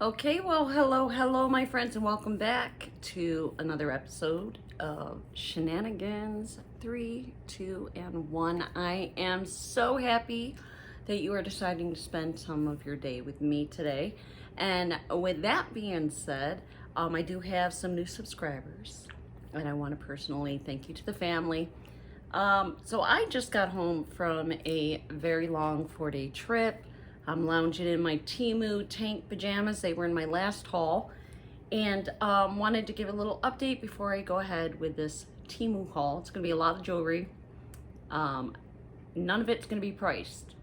Okay, well, hello, my friends, and welcome back to another episode of Shenanigans 3, 2, and 1. I am so happy that you are deciding to spend some of your day with me today. And with that being said, I do have some new subscribers, and I want to personally thank you to the family. So I just got home from a very long 4-day trip. I'm lounging in my Temu tank pajamas. They were in my last haul. And wanted to give a little update before I go ahead with this Temu haul. It's going to be a lot of jewelry. None of it's going to be priced.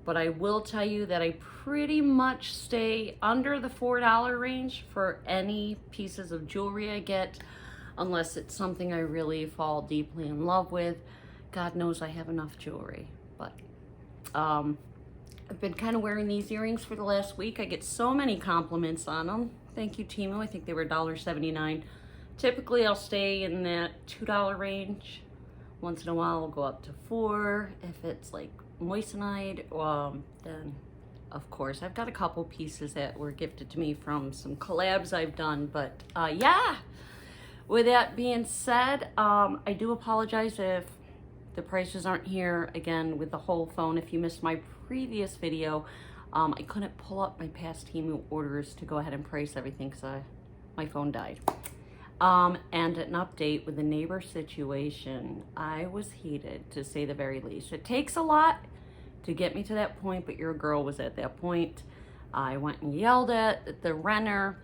But I will tell you that I pretty much stay under the $4 range for any pieces of jewelry I get, unless it's something I really fall deeply in love with. God knows I have enough jewelry. But I've been kind of wearing these earrings for the last week. I get so many compliments on them. Thank you, Temu. I think they were $1.79. Typically, I'll stay in that $2 range. Once in a while, I'll go up to $4. If it's like moissanite, then of course, I've got a couple pieces that were gifted to me from some collabs I've done. But yeah, with that being said, I do apologize if the prices aren't here again with the whole phone. If you missed my previous video, I couldn't pull up my past Temu orders to go ahead and price everything because my phone died. And an update with the neighbor situation. I was heated, to say the very least. It takes a lot to get me to that point, but your girl was at that point. I went and yelled at the renter.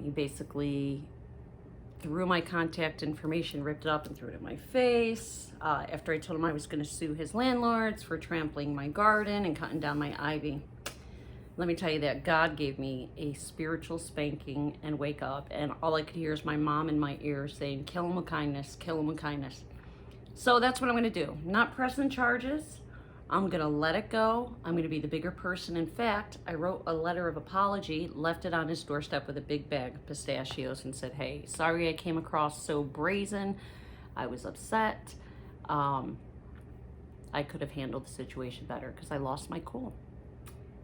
He basically threw my contact information, ripped it up, and threw it in my face. After I told him I was going to sue his landlords for trampling my garden and cutting down my ivy. Let me tell you that God gave me a spiritual spanking and wake up, and all I could hear is my mom in my ear saying, kill him with kindness, kill him with kindness. So that's what I'm going to do. Not pressing charges. I'm going to let it go. I'm going to be the bigger person. In fact, I wrote a letter of apology, left it on his doorstep with a big bag of pistachios and said, hey, sorry I came across so brazen. I was upset. I could have handled the situation better because I lost my cool.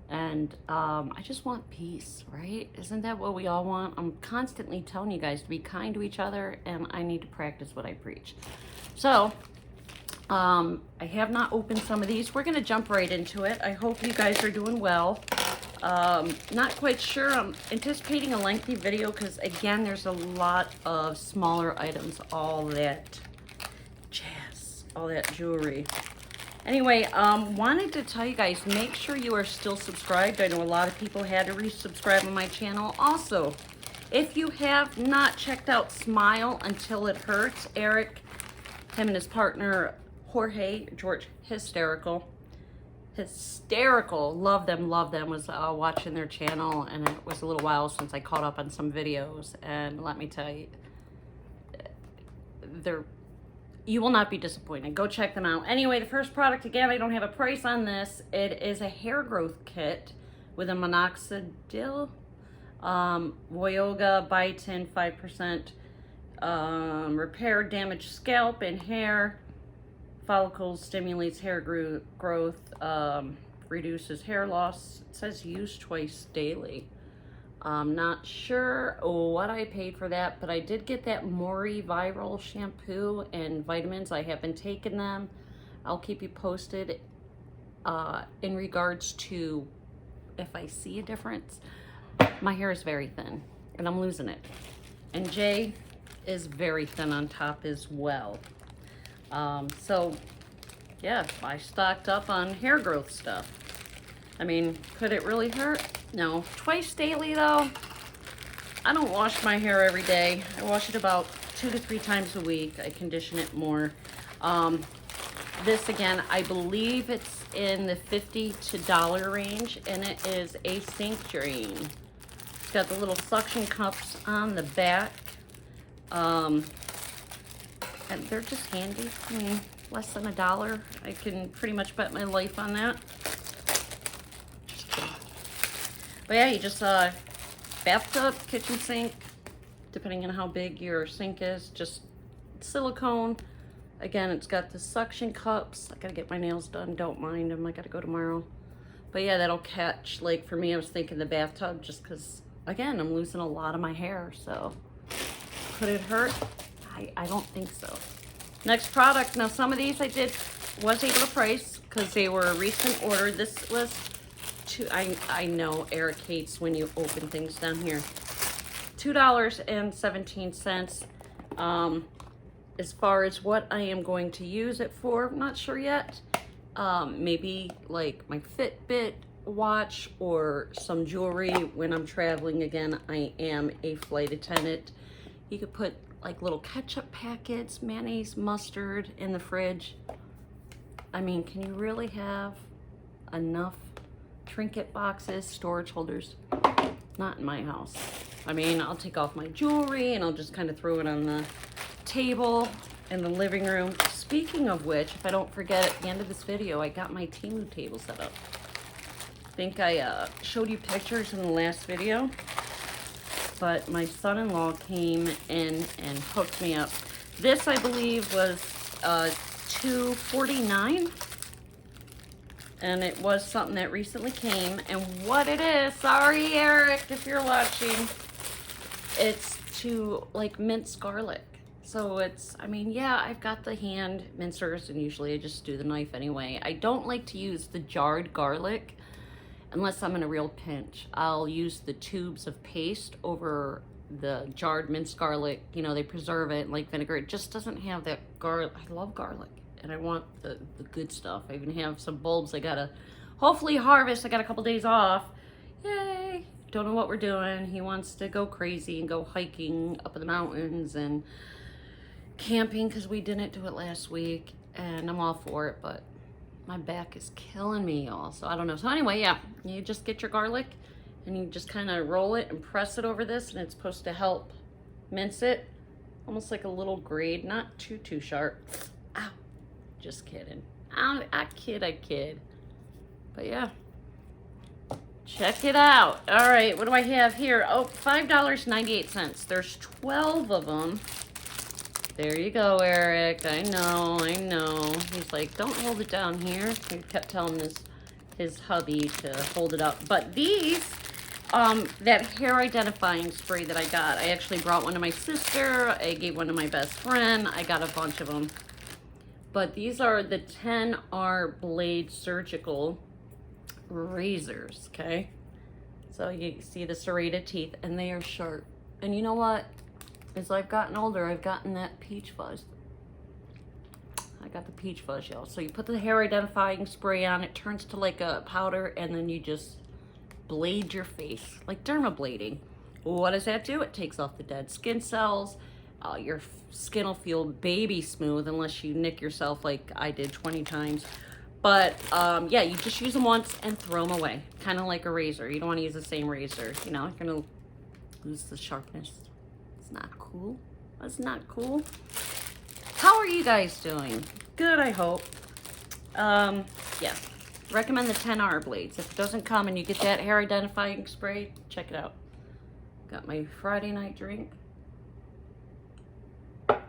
And I just want peace, right? Isn't that what we all want? I'm constantly telling you guys to be kind to each other, and I need to practice what I preach. So, I have not opened some of these. We're going to jump right into it. I hope you guys are doing well. Not quite sure. I'm anticipating a lengthy video because, again, there's a lot of smaller items, all that jazz, all that jewelry. Anyway, wanted to tell you guys, make sure you are still subscribed. I know a lot of people had to resubscribe on my channel. Also, if you have not checked out Smile Until It Hurts, Eric, him and his partner, Jorge, George, hysterical, love them, was watching their channel, and it was a little while since I caught up on some videos, and let me tell you, you will not be disappointed. Go check them out. Anyway, the first product, again, I don't have a price on this. It is a hair growth kit with a minoxidil, Voyoga biotin 5%, repair damaged scalp and hair follicles, stimulates hair growth, reduces hair loss. It says use twice daily. I'm not sure what I paid for that, but I did get that Mori Viral shampoo and vitamins. I have been taking them. I'll keep you posted in regards to if I see a difference. My hair is very thin, and I'm losing it. And Jay is very thin on top as well. So, yeah, I stocked up on hair growth stuff. I mean, could it really hurt? No. Twice daily, though. I don't wash my hair every day. I wash it about 2 to 3 times a week. I condition it more. This, again, I believe it's in the $50 to $1 range, and it is a sink drain. It's got the little suction cups on the back. And they're just handy. I mean, less than $1. I can pretty much bet my life on that. But yeah, you just bathtub, kitchen sink, depending on how big your sink is, just silicone. Again, it's got the suction cups. I gotta get my nails done, don't mind them, I gotta go tomorrow. But yeah, that'll catch, like for me, I was thinking the bathtub just because, again, I'm losing a lot of my hair. So could it hurt? I don't think so. Next product. Now some of these I was able to price because they were a recent order. This was I know Eric hates when you open things down here. $2.17. As far as what I am going to use it for, I'm not sure yet. Maybe like my Fitbit watch or some jewelry when I'm traveling. Again, I am a flight attendant. You could put like little ketchup packets, mayonnaise, mustard in the fridge. I mean, can you really have enough trinket boxes, storage holders? Not in my house. I mean, I'll take off my jewelry and I'll just kind of throw it on the table in the living room. Speaking of which, if I don't forget, at the end of this video, I got my Temu table set up. I think I showed you pictures in the last video, but my son-in-law came in and hooked me up. This, I believe, was $249, and it was something that recently came. And what it is, sorry Eric if you're watching, it's to like mince garlic. So it's, I mean, yeah, I've got the hand mincers and usually I just do the knife anyway. I don't like to use the jarred garlic unless I'm in a real pinch. I'll use the tubes of paste over the jarred minced garlic. You know, they preserve it like vinegar. It just doesn't have that garlic. I love garlic and I want the good stuff. I even have some bulbs I gotta hopefully harvest. I got a couple days off. Yay. Don't know what we're doing. He wants to go crazy and go hiking up in the mountains and camping because we didn't do it last week, and I'm all for it, but my back is killing me, y'all. So I don't know. So anyway, yeah, you just get your garlic and you just kind of roll it and press it over this, and it's supposed to help mince it, almost like a little grate, not too sharp. Ow, just kidding. I kid. But yeah, check it out. All right, what do I have here? Oh, $5.98. There's 12 of them. There you go, Eric. I know. He's like, don't hold it down here. He kept telling his hubby to hold it up. But these, that hair identifying spray that I got, I actually brought one to my sister. I gave one to my best friend. I got a bunch of them. But these are the 10R Blade Surgical razors, okay? So you see the serrated teeth, and they are sharp. And you know what? As I've gotten older, I've gotten that peach fuzz. I got the peach fuzz, y'all. So you put the hair identifying spray on, it turns to like a powder, and then you just blade your face, like dermablading. What does that do? It takes off the dead skin cells. Your skin will feel baby smooth unless you nick yourself like I did 20 times. But yeah, you just use them once and throw them away. Kind of like a razor. You don't want to use the same razor. You know, you're going to lose the sharpness. It's not cool. That's not cool. How are you guys doing? Good, I hope. Yeah, recommend the 10R blades. If it doesn't come and you get that hair identifying spray, check it out. Got my Friday night drink. I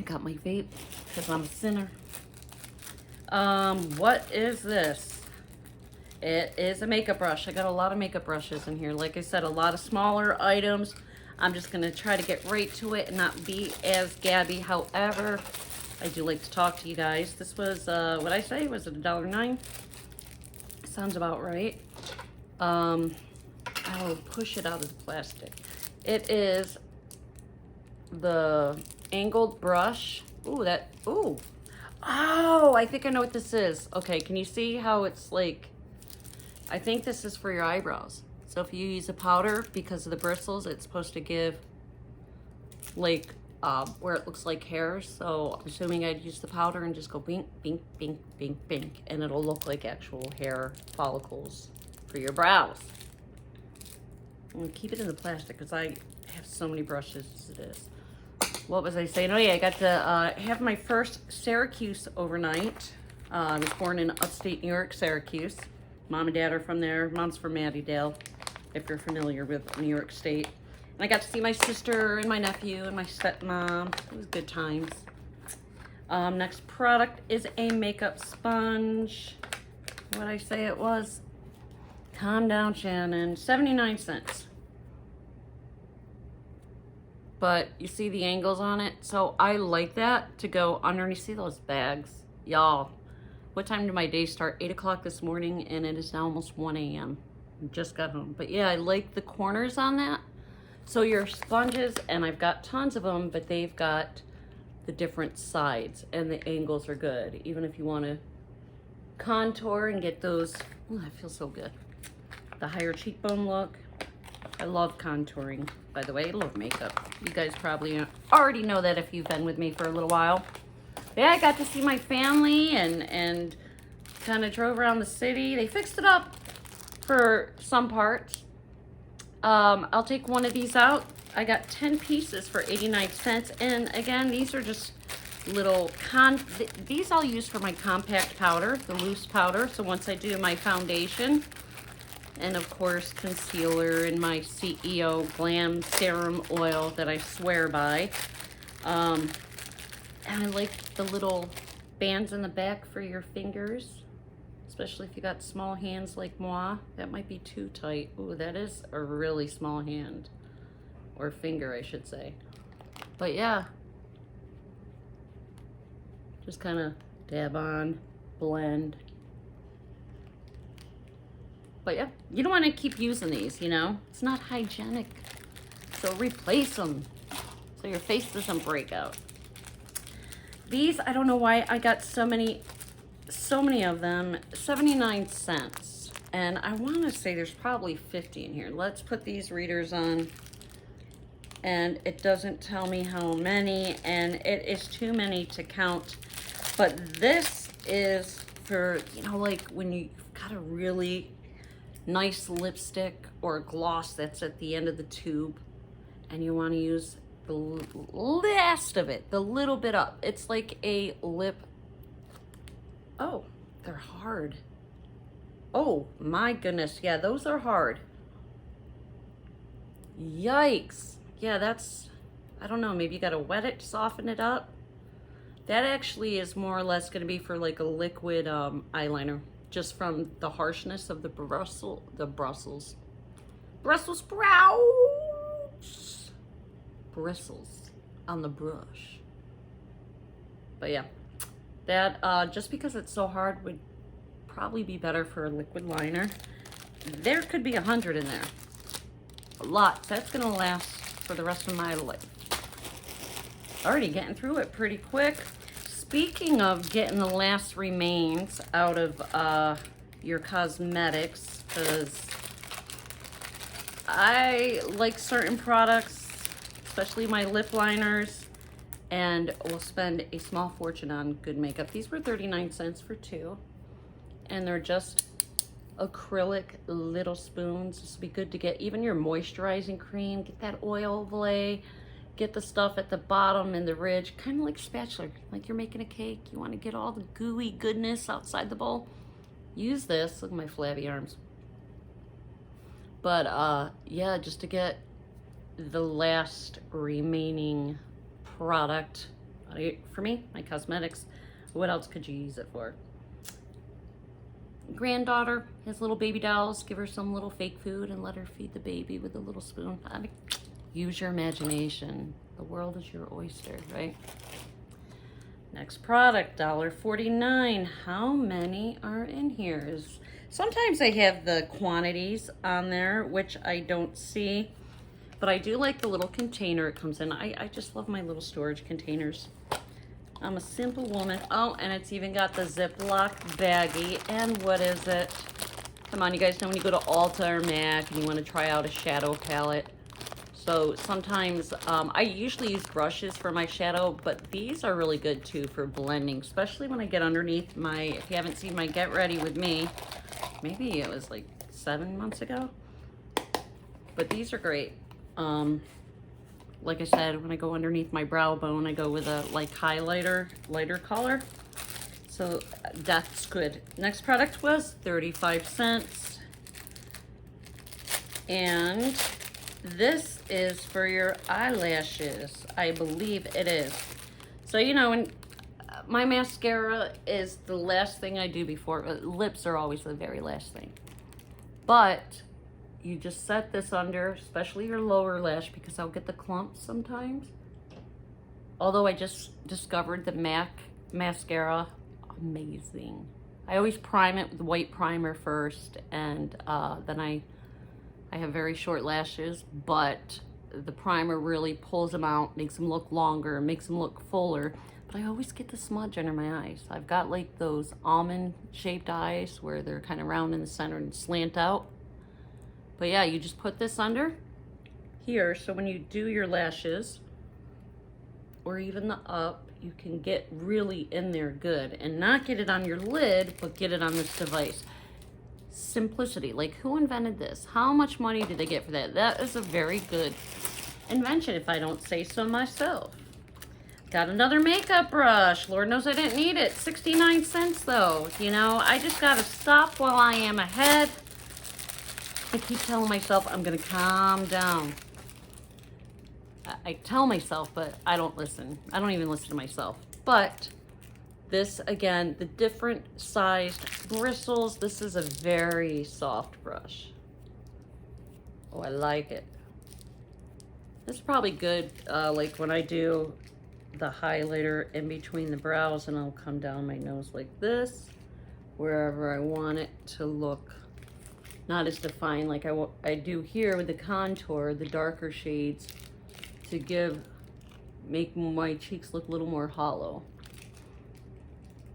got my vape because I'm a sinner. What is this? It is a makeup brush. I got a lot of makeup brushes in here. Like I said, a lot of smaller items. I'm just going to try to get right to it and not be as gabby. However, I do like to talk to you guys. This was, what I say? Was it $1.09? Sounds about right. I'll push it out of the plastic. It is the angled brush. Ooh, ooh. Oh, I think I know what this is. Okay, can you see how it's like, I think this is for your eyebrows. So if you use a powder, because of the bristles, it's supposed to give like where it looks like hairs. So I'm assuming I'd use the powder and just go bink, bink, bink, bink, bink, and it'll look like actual hair follicles for your brows. I'm gonna keep it in the plastic because I have so many brushes as it is. What was I saying? Oh yeah, I got to have my first Syracuse overnight. I was born in upstate New York, Syracuse. Mom and Dad are from there. Mom's from Mattydale, if you're familiar with New York State. And I got to see my sister and my nephew and my stepmom. It was good times. Next product is a makeup sponge. What did I say it was? Calm down, Shannon. 79 cents. But you see the angles on it? So I like that to go underneath. See those bags? Y'all, what time did my day start? 8 o'clock this morning, and it is now almost 1 a.m. Just got home. But yeah, I like the corners on that. So your sponges, and I've got tons of them, but they've got the different sides, and the angles are good. Even if you want to contour and get those, oh, that feels so good. The higher cheekbone look. I love contouring, by the way. I love makeup. You guys probably already know that if you've been with me for a little while. Yeah, I got to see my family and kind of drove around the city. They fixed it up for some parts. I'll take one of these out. I got 10 pieces for 89 cents. And again, these are just little, these I'll use for my compact powder, the loose powder. So once I do my foundation, and of course concealer and my CEO Glam Serum Oil that I swear by. And I like the little bands in the back for your fingers, especially if you got small hands like moi. That might be too tight. Ooh, that is a really small hand, or finger I should say. But yeah, just kind of dab on, blend. But yeah, you don't want to keep using these, you know? It's not hygienic. So replace them so your face doesn't break out. These, I don't know why I got so many of them. 79 cents. And I want to say there's probably 50 in here. Let's put these readers on. And it doesn't tell me how many, and it is too many to count. But this is for, you know, like when you've got a really nice lipstick or gloss that's at the end of the tube and you want to use the last of it, the little bit up. It's like a lip. Oh, they're hard. Oh my goodness. Yeah, those are hard. Yikes. Yeah, that's, I don't know, maybe you gotta wet it, soften it up. That actually is more or less gonna be for like a liquid eyeliner, just from the harshness of the Brussels sprouts. Bristles on the brush. But yeah, that just because it's so hard would probably be better for a liquid liner. There could be 100 in there. A lot. That's gonna last for the rest of my life. Already getting through it pretty quick. Speaking of getting the last remains out of your cosmetics, because I like certain products, especially my lip liners, and will spend a small fortune on good makeup. These were 39 cents for 2, and they're just acrylic little spoons. This will be good to get even your moisturizing cream, get that oil overlay, get the stuff at the bottom and the ridge, kind of like spatula, like you're making a cake. You want to get all the gooey goodness outside the bowl. Use this. Look at my flabby arms. But yeah, just to get the last remaining product for me, my cosmetics. What else could you use it for? Granddaughter has little baby dolls. Give her some little fake food and let her feed the baby with a little spoon. I mean, use your imagination. The world is your oyster, right? Next product, $1.49. How many are in here? Sometimes I have the quantities on there, which I don't see, but I do like the little container it comes in. I just love my little storage containers. I'm a simple woman. Oh, and it's even got the Ziploc baggie. And what is it? Come on, you guys know when you go to Ulta or MAC and you want to try out a shadow palette. So sometimes, I usually use brushes for my shadow, but these are really good too for blending, especially when I get underneath my, if you haven't seen my Get Ready With Me, maybe it was like 7 months ago, but these are great. Like I said, when I go underneath my brow bone, I go with a like highlighter, lighter color. So that's good. Next product was 35 cents. And this is for your eyelashes. I believe it is. So, you know, when my mascara is the last thing I do before, lips are always the very last thing. But you just set this under, especially your lower lash, because I'll get the clumps sometimes. Although I just discovered the MAC mascara, amazing. I always prime it with white primer first, and then I have very short lashes, but the primer really pulls them out, makes them look longer, makes them look fuller. But I always get the smudge under my eyes. I've got like those almond shaped eyes where they're kind of round in the center and slant out. But yeah, you just put this under here, so when you do your lashes, or even the up, you can get really in there good and not get it on your lid, but get it on this device. Simplicity, like who invented this? How much money did they get for that? That is a very good invention, if I don't say so myself. Got another makeup brush. Lord knows I didn't need it. 69 cents though. You know, I just gotta stop while I am ahead. I keep telling myself I'm gonna calm down. I tell myself, but I don't listen. I don't even listen to myself. But this, again, the different sized bristles, this is a very soft brush. Oh, I like it. This is probably good, like when I do the highlighter in between the brows, and I'll come down my nose like this, wherever I want it to look not as defined like I do here with the contour, the darker shades, to make my cheeks look a little more hollow.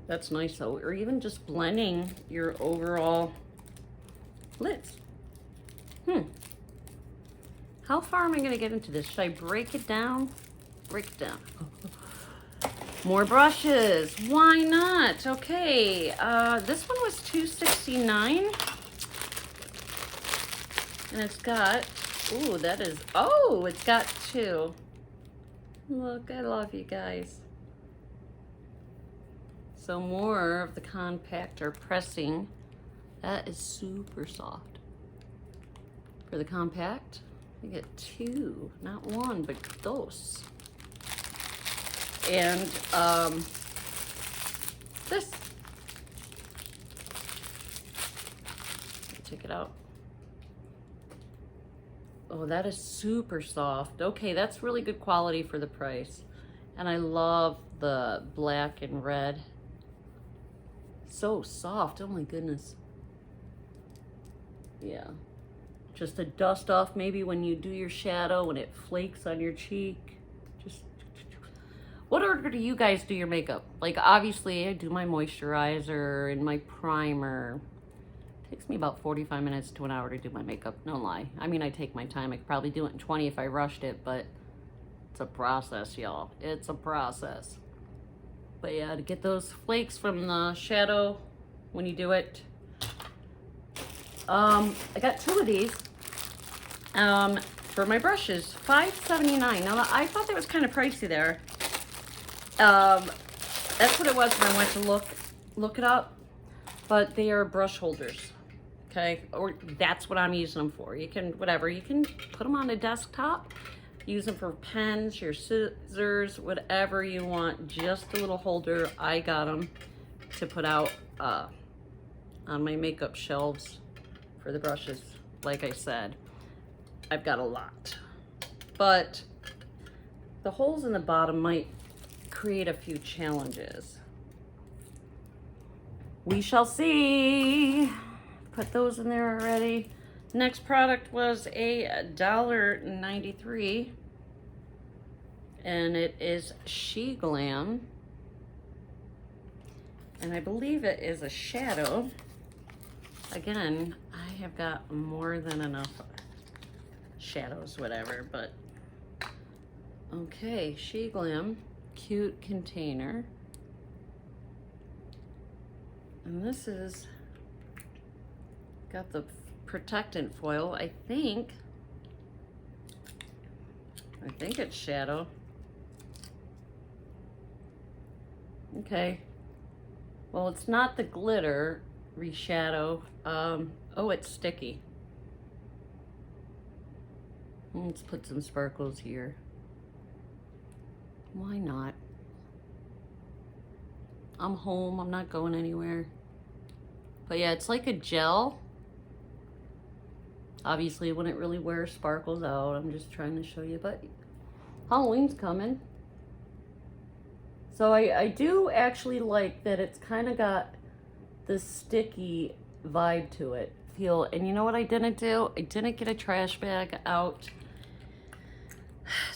That's nice though. Or even just blending your overall lids. How far am I gonna get into this? Should I break it down? Break it down. More brushes. Why not? Okay. This one was $2.69. And it's got, ooh, that is, oh, it's got two. Look, I love you guys. So more of the compact or pressing. That is super soft. For the compact, I get two, not one, but dos. And this. Take it out. Oh, that is super soft. Okay, that's really good quality for the price. And I love the black and red. So soft, oh my goodness. Yeah. Just a dust off maybe when you do your shadow, when it flakes on your cheek. Just, what order do you guys do your makeup? Like obviously I do my moisturizer and my primer. Takes me about 45 minutes to an hour to do my makeup, no lie. I mean, I take my time. I could probably do it in 20 if I rushed it, but it's a process, y'all. It's a process. But yeah, to get those flakes from the shadow when you do it. I got two of these for my brushes, $5.79. Now, I thought that was kind of pricey there. That's what it was when I went to look it up. But they are brush holders. Okay, or that's what I'm using them for. You can, whatever, you can put them on a desktop, use them for pens, your scissors, whatever you want, just a little holder. I got them to put out on my makeup shelves for the brushes. Like I said, I've got a lot, but the holes in the bottom might create a few challenges. We shall see. Put those in there already. Next product was a $1.93, and it is She Glam, and I believe it is a shadow. Again, I have got more than enough shadows, whatever, but okay, She Glam, cute container. And this is got the protectant foil. I think it's shadow. Okay. Well, it's not the glitter reshadow. Oh, it's sticky. Let's put some sparkles here. Why not? I'm home. I'm not going anywhere. But yeah, it's like a gel. Obviously, I wouldn't really wear sparkles out. I'm just trying to show you, but Halloween's coming. So I do actually like that it's kind of got this sticky vibe to it. And you know what I didn't do? I didn't get a trash bag out.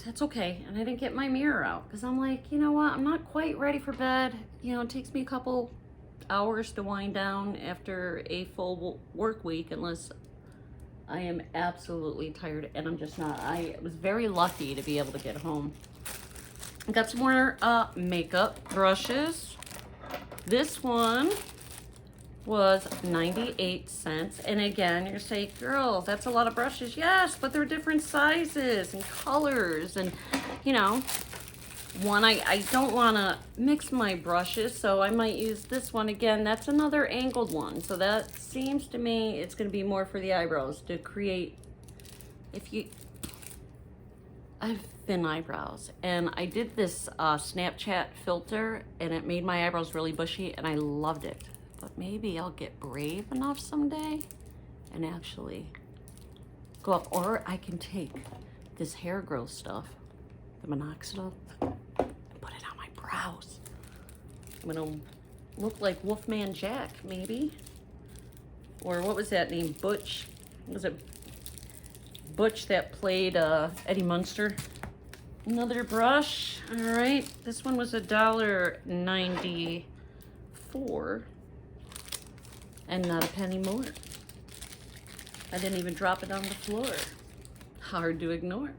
That's okay. And I didn't get my mirror out because I'm like, you know what? I'm not quite ready for bed. You know, it takes me a couple hours to wind down after a full work week unless I am absolutely tired, and I'm just not. I was very lucky to be able to get home. I got some more makeup brushes. This one was 98 cents. And again, you're saying, girl, that's a lot of brushes. Yes, but they're different sizes and colors. And, you know, I don't want to mix my brushes, so I might use this one again. That's another angled one. So that seems to me it's going to be more for the eyebrows to create, I have thin eyebrows, and I did this Snapchat filter, and it made my eyebrows really bushy, and I loved it. But maybe I'll get brave enough someday and actually go up. Or I can take this hair growth stuff, the minoxidil, and put it on my brows. I'm gonna look like Wolfman Jack, maybe. Or what was that name? Butch. Was it Butch that played Eddie Munster? Another brush. All right, this one was $1.94. And not a penny more. I didn't even drop it on the floor. Hard to ignore.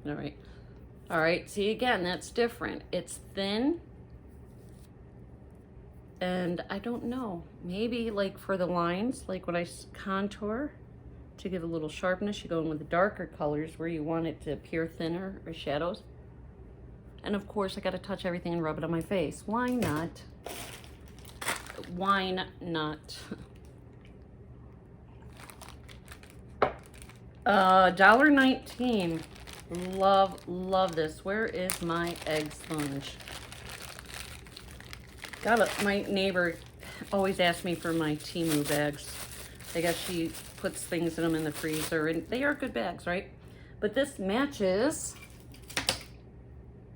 All right. All right, see again, that's different. It's thin. And I don't know, maybe like for the lines, like when I contour, to give a little sharpness, you go in with the darker colors where you want it to appear thinner, or shadows. And of course, I gotta touch everything and rub it on my face. Why not? Why not? $1.19. Love this. Where is my egg sponge? My neighbor always asks me for my Temu bags. I guess she puts things in them in the freezer, and they are good bags, right? But this matches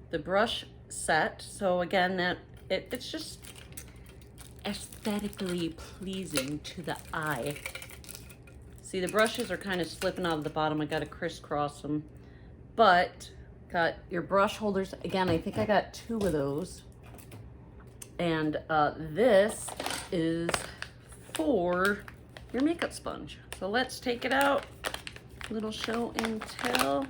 the brush set. So again, it's just aesthetically pleasing to the eye. See, the brushes are kind of slipping out of the bottom. I got to crisscross them. But got your brush holders. Again, I think I got 2 of those. And this is for your makeup sponge. So let's take it out. Little show and tell.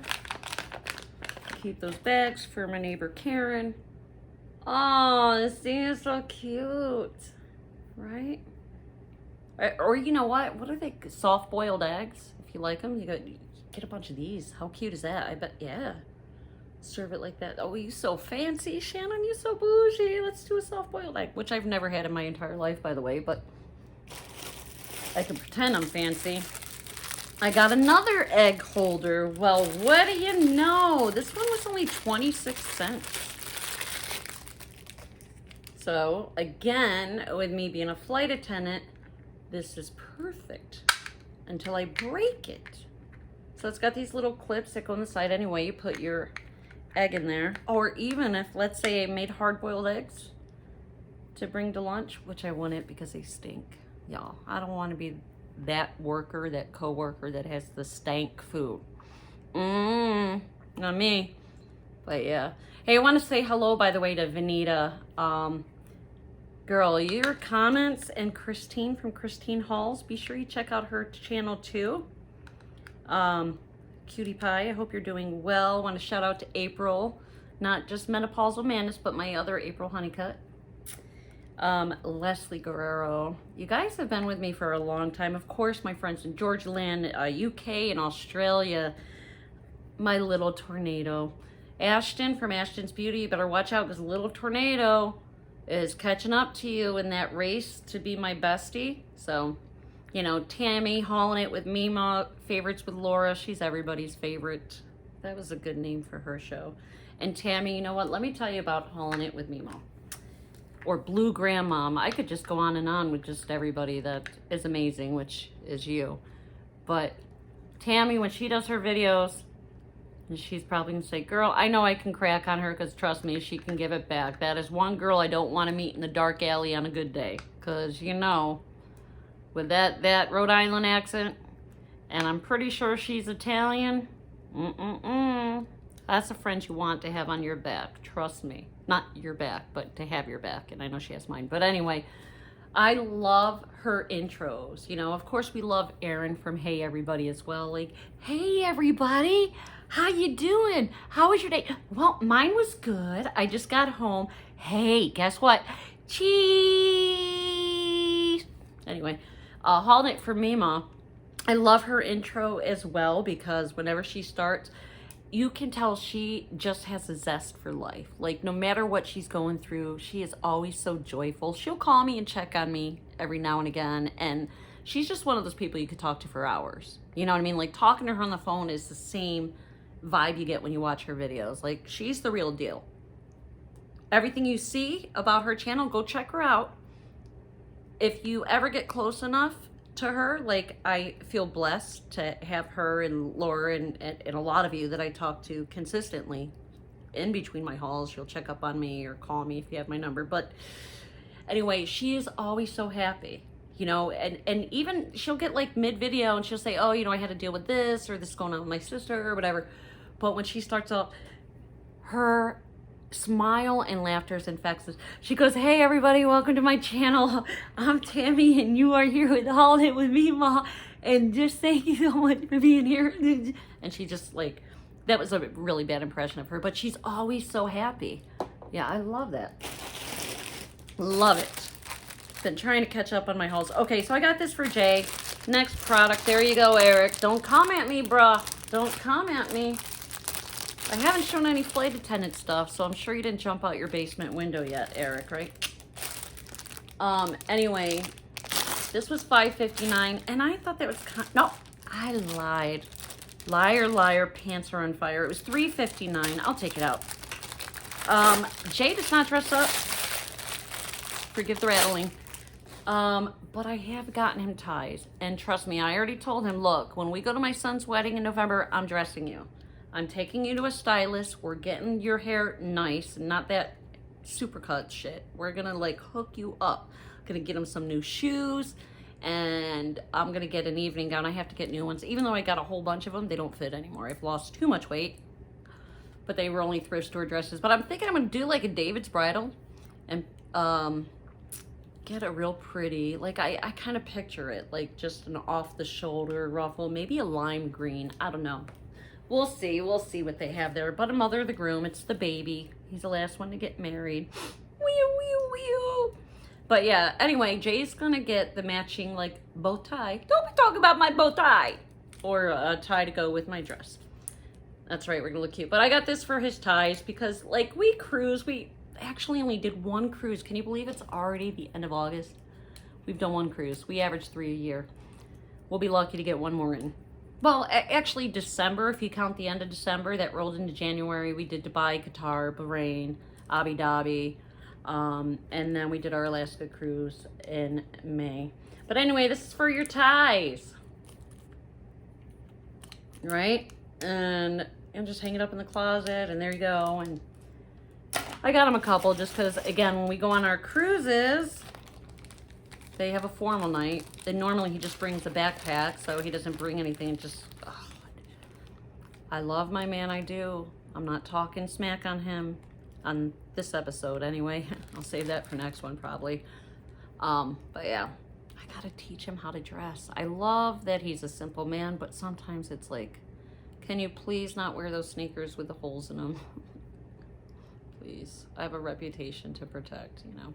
Keep those bags for my neighbor Karen. Oh, this thing is so cute. Right? Or you know what? What are they? Soft boiled eggs. If you like them, you get a bunch of these. How cute is that? I bet, yeah. Serve it like that. Oh, you so fancy, Shannon. You so bougie. Let's do a soft boiled egg, which I've never had in my entire life, by the way, but I can pretend I'm fancy. I got another egg holder. Well, what do you know? This one was only 26 cents. So again, with me being a flight attendant, this is perfect until I break it. So it's got these little clips that go on the side. Anyway, you put your egg in there. Or even if, let's say I made hard-boiled eggs to bring to lunch, which I wouldn't because they stink. Y'all, I don't want to be that worker, that co-worker that has the stank food. Not me. But yeah. Hey, I want to say hello, by the way, to Vanita. Girl, your comments, and Christine from Christine Halls. Be sure you check out her channel too. Cutie Pie, I hope you're doing well. Want to shout out to April, not just Menopausal Madness, but my other April Honeycutt. Leslie Guerrero. You guys have been with me for a long time. Of course, my friends in Georgia land, UK and Australia. My little tornado. Ashton from Ashton's Beauty, you better watch out because Little Tornado is catching up to you in that race to be my bestie. So, you know, Tammy, hauling it with Mima, favorites with Laura. She's everybody's favorite. That was a good name for her show. And Tammy, you know what? Let me tell you about hauling it with Mima. Or Blue Grandmom. I could just go on and on with just everybody that is amazing, which is you. But Tammy, when she does her videos, and she's probably going to say, girl, I know I can crack on her because trust me, she can give it back. That is one girl I don't want to meet in the dark alley on a good day. Because, you know, with that Rhode Island accent, and I'm pretty sure she's Italian, that's a friend you want to have on your back. Trust me. Not your back, but to have your back. And I know she has mine. But anyway, I love her intros. You know, of course we love Erin from Hey Everybody as well. Like, hey everybody, how you doing? How was your day? Well, mine was good. I just got home. Hey, guess what? Cheese. Anyway, Hall Night for Mima. I love her intro as well because whenever she starts, you can tell she just has a zest for life. Like, no matter what she's going through, she is always so joyful. She'll call me and check on me every now and again, and she's just one of those people you could talk to for hours. You know what I mean? Like, talking to her on the phone is the same vibe you get when you watch her videos. Like, she's the real deal. Everything you see about her channel, go check her out. If you ever get close enough to her, like, I feel blessed to have her and Laura and a lot of you that I talk to consistently in between my hauls. She'll check up on me or call me if you have my number. But anyway, she is always so happy, you know, and even she'll get like mid-video and she'll say, oh, you know, I had to deal with this or this is going on with my sister or whatever. But when she starts up, her smile and laughter is infectious. She goes, hey everybody, welcome to my channel. I'm Tammy and you are here with Hall It with me, Ma, and just thank you so much for being here. And she just, like, that was a really bad impression of her, but she's always so happy. Yeah, I love that. Love it. Been trying to catch up on my hauls. Okay, so I got this for Jay. Next product. There you go, Eric. Don't come at me, bruh. Don't come at me. I haven't shown any flight attendant stuff, so I'm sure you didn't jump out your basement window yet, Eric, right? Anyway, this was $5.59, and I thought that was no, I lied. Liar, liar, pants are on fire. It was $3.59. I'll take it out. Jay does not dress up. Forgive the rattling. But I have gotten him ties, and trust me, I already told him, look, when we go to my son's wedding in November, I'm dressing you. I'm taking you to a stylist. We're getting your hair nice, not that super cut shit. We're gonna like hook you up. Gonna get him some new shoes, and I'm gonna get an evening gown. I have to get new ones. Even though I got a whole bunch of them, they don't fit anymore. I've lost too much weight, but they were only thrift store dresses. But I'm thinking I'm gonna do like a David's bridal and get a real pretty, like I kind of picture it, like just an off the shoulder ruffle, maybe a lime green. I don't know. We'll see what they have there. But a mother of the groom, it's the baby. He's the last one to get married. Wee, wee, wee. But yeah, anyway, Jay's gonna get the matching like bow tie. Don't be talking about my bow tie. Or a tie to go with my dress. That's right, we're gonna look cute. But I got this for his ties because like we cruise, we actually only did one cruise. Can you believe it's already the end of August? We've done one cruise. We average 3 a year. We'll be lucky to get one more in. Well, actually December, if you count the end of December, that rolled into January. We did Dubai, Qatar, Bahrain, Abu Dhabi, and then we did our Alaska cruise in May. But anyway, this is for your ties, right? And just hang it up in the closet, and there you go. And I got him a couple just because, again, when we go on our cruises, they have a formal night. And normally he just brings a backpack, so he doesn't bring anything. Just, oh, I love my man, I do. I'm not talking smack on him on this episode anyway. I'll save that for next one probably. But yeah, I gotta teach him how to dress. I love that he's a simple man, but sometimes it's like, can you please not wear those sneakers with the holes in them? Please, I have a reputation to protect, you know.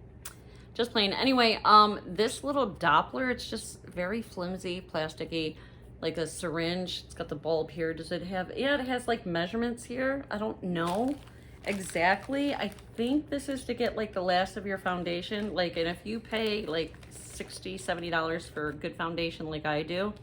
Just plain. Anyway, this little Doppler, it's just very flimsy, plasticky, like a syringe. It's got the bulb here. Does it have, yeah, it has like measurements here. I don't know exactly. I think this is to get like the last of your foundation. Like, and if you pay like $60, $70 for a good foundation like I do,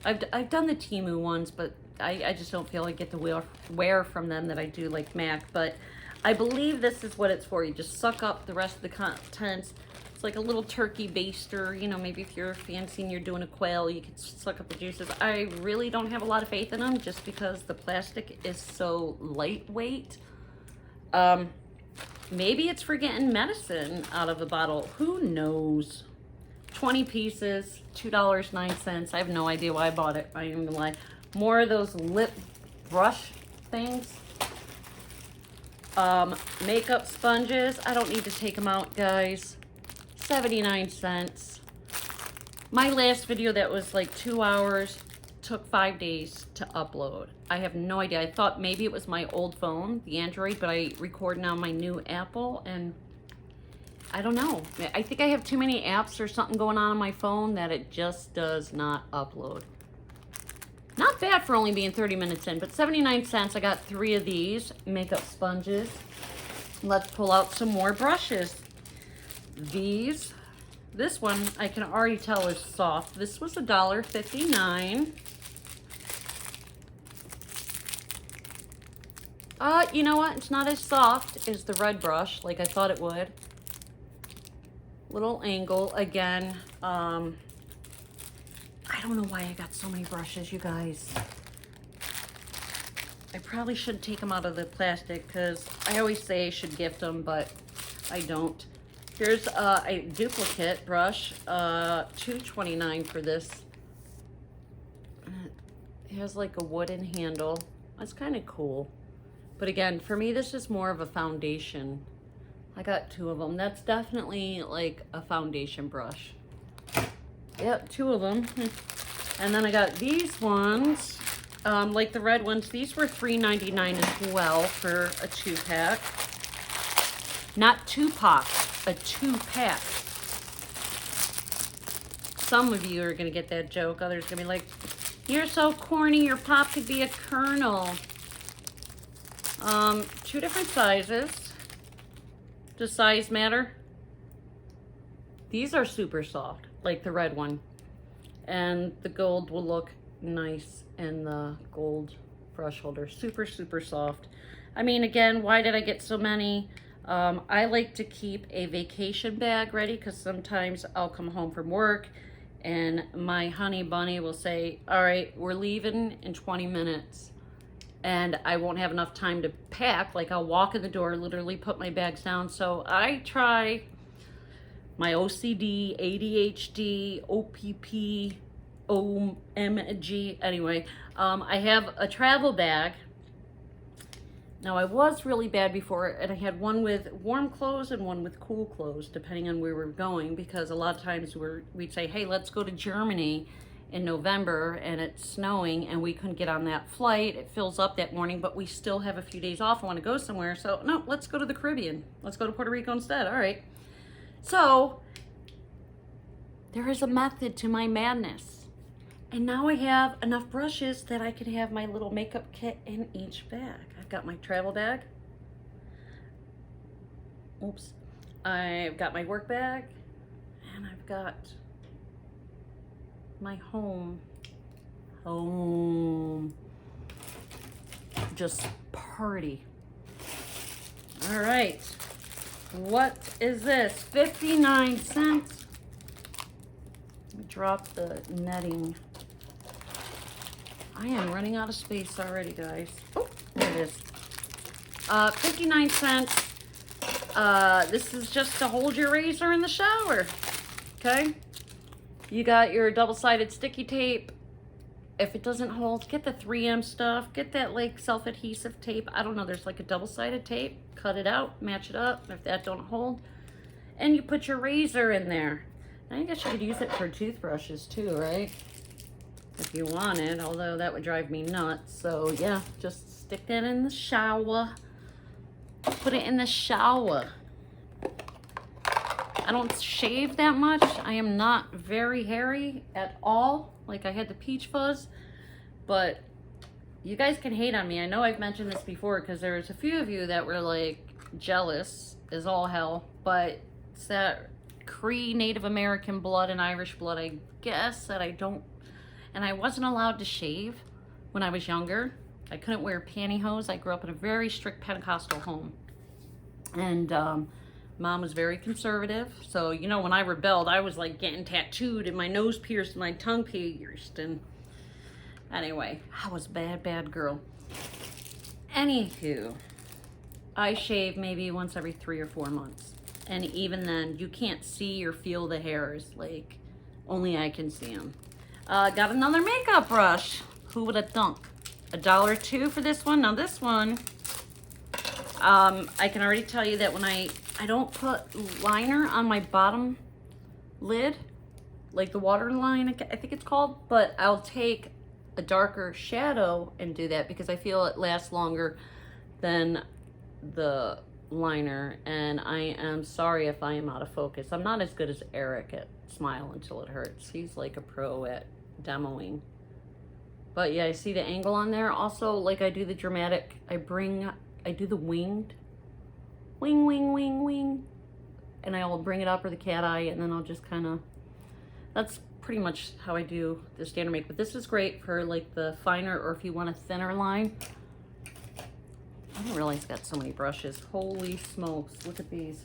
I've done the Temu ones, but I just don't feel like get the wear from them that I do like MAC. But I believe this is what it's for. You just suck up the rest of the contents, It's like a little turkey baster. You know, maybe if you're fancy and you're doing a quail, you could suck up the juices. I really don't have a lot of faith in them just because the plastic is so lightweight. Maybe it's for getting medicine out of a bottle. Who knows? 20 pieces, $2.09. I have no idea why I bought it. I ain't even gonna lie. More of those lip brush things. Makeup sponges. I don't need to take them out, guys. 79 cents. My last video that was like 2 hours took 5 days to upload. I have no idea. I thought maybe it was my old phone, the Android, but I record now my new Apple, and I don't know. I think I have too many apps or something going on my phone that it just does not upload. Not bad for only being 30 minutes in, but 79 cents. I got 3 of these makeup sponges. Let's pull out some more brushes. This one I can already tell is soft. This was $1.59. You know what? It's not as soft as the red brush like I thought it would. Little angle again. I don't know why I got so many brushes, you guys. I probably should take them out of the plastic because I always say I should gift them, but I don't. Here's a duplicate brush, $2.29 for this. It has like a wooden handle. That's kind of cool. But again, for me, this is more of a foundation. I got 2 of them. That's definitely like a foundation brush. Yep, 2 of them. And then I got these ones, like the red ones. These were $3.99 as well for a 2-pack. Not 2-pack, a 2-pack. Some of you are gonna get that joke. Others are gonna be like, "You're so corny. Your pop could be a kernel." 2 different sizes. Does size matter? These are super soft, like the red one. And the gold will look nice in the gold brush holder. Super, super soft. I mean, again, why did I get so many? I like to keep a vacation bag ready because sometimes I'll come home from work and my honey bunny will say, "All right, we're leaving in 20 minutes." And I won't have enough time to pack. Like, I'll walk in the door, literally put my bags down. So I try my OCD, ADHD, OPP, OMG. Anyway, I have a travel bag. Now, I was really bad before, and I had one with warm clothes and one with cool clothes, depending on where we're going, because a lot of times we'd say, "Hey, let's go to Germany in November," and it's snowing, and we couldn't get on that flight. It fills up that morning, but we still have a few days off. I want to go somewhere, so no, let's go to the Caribbean. Let's go to Puerto Rico instead. All right. So there is a method to my madness. And now I have enough brushes that I can have my little makeup kit in each bag. I've got my travel bag. Oops. I've got my work bag. And I've got my home. Just party. All right. What is this? 59 cents. Let me drop the netting. I am running out of space already, guys. Oh, there it is. 59 cents. This is just to hold your razor in the shower. Okay? You got your double-sided sticky tape. If it doesn't hold, get the 3M stuff. Get that like self-adhesive tape. I don't know, there's like a double-sided tape. Cut it out, match it up if that don't hold. And you put your razor in there. I guess you could use it for toothbrushes too, right? If you wanted, although that would drive me nuts. So yeah, just stick that in the shower. Put it in the shower. I don't shave that much. I am not very hairy at all. Like, I had the peach fuzz, but you guys can hate on me. I know I've mentioned this before because there's a few of you that were like jealous as all hell, but it's that Cree Native American blood and Irish blood, I guess, that I don't, and I wasn't allowed to shave when I was younger. I couldn't wear pantyhose. I grew up in a very strict Pentecostal home. And Mom was very conservative. So, you know, when I rebelled, I was like getting tattooed and my nose pierced and my tongue pierced. And anyway, I was a bad, bad girl. Anywho, I shave maybe once every 3 or 4 months. And even then, you can't see or feel the hairs. Like, only I can see them. Got another makeup brush. Who would have thunk? $1.02 for this one. Now this one, I can already tell you that when I don't put liner on my bottom lid, like the waterline, I think it's called, but I'll take a darker shadow and do that because I feel it lasts longer than the liner. And I am sorry if I am out of focus. I'm not as good as Eric at Smile Until It Hurts. He's like a pro at demoing. But yeah, I see the angle on there. Also, like I do the dramatic, I do the winged, wing, and I will bring it up, or the cat eye, and then I'll just kind of, that's pretty much how I do the standard make. But this is great for like the finer, or if you want a thinner line. I didn't realize I got so many brushes. Holy smokes, look at these.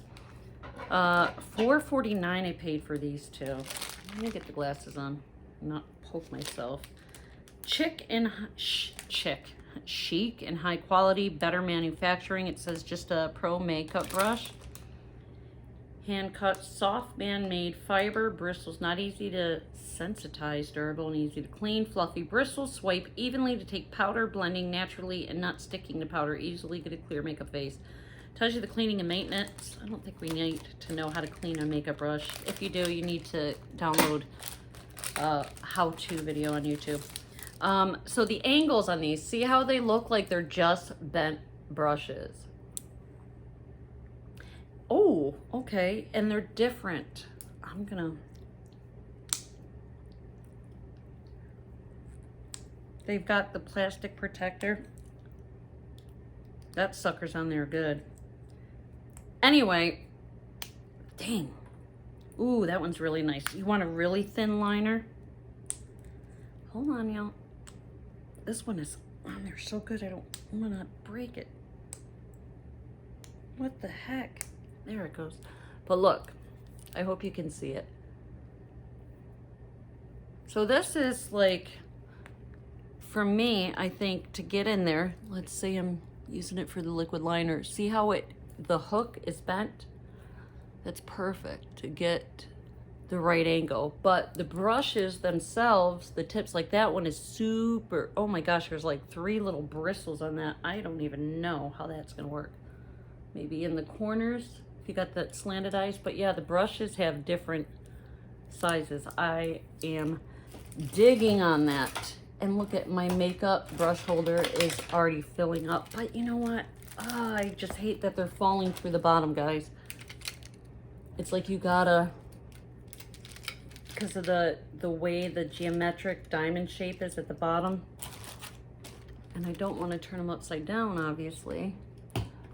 $4.49 I paid for these two. Let me get the glasses on, not poke myself. Chic and high quality, better manufacturing. It says just a pro makeup brush. Hand cut, soft, man-made fiber, bristles not easy to sensitize, durable and easy to clean, fluffy bristles, swipe evenly to take powder, blending naturally and not sticking to powder, easily get a clear makeup face. Tells you the cleaning and maintenance. I don't think we need to know how to clean a makeup brush. If you do, you need to download a how-to video on YouTube. So the angles on these, see how they look like they're just bent brushes? Oh, okay, and they're different. They've got the plastic protector. That sucker's on there good. Anyway, dang. Ooh, that one's really nice. You want a really thin liner? Hold on, y'all. This one is on there so good, I don't want to break it. What the heck? There it goes. But look, I hope you can see it. So this is like, for me, I think to get in there, let's say I'm using it for the liquid liner. See how the hook is bent? That's perfect to get the right angle. But the brushes themselves, the tips, like that one is super, oh my gosh, there's like 3 little bristles on that. I don't even know how that's gonna work. Maybe in the corners, if you got that slanted eyes. But yeah, the brushes have different sizes. I am digging on that. And look at my makeup brush holder is already filling up. But you know what? I just hate that they're falling through the bottom, guys. It's like you gotta, because of the way the geometric diamond shape is at the bottom. And I don't want to turn them upside down, obviously.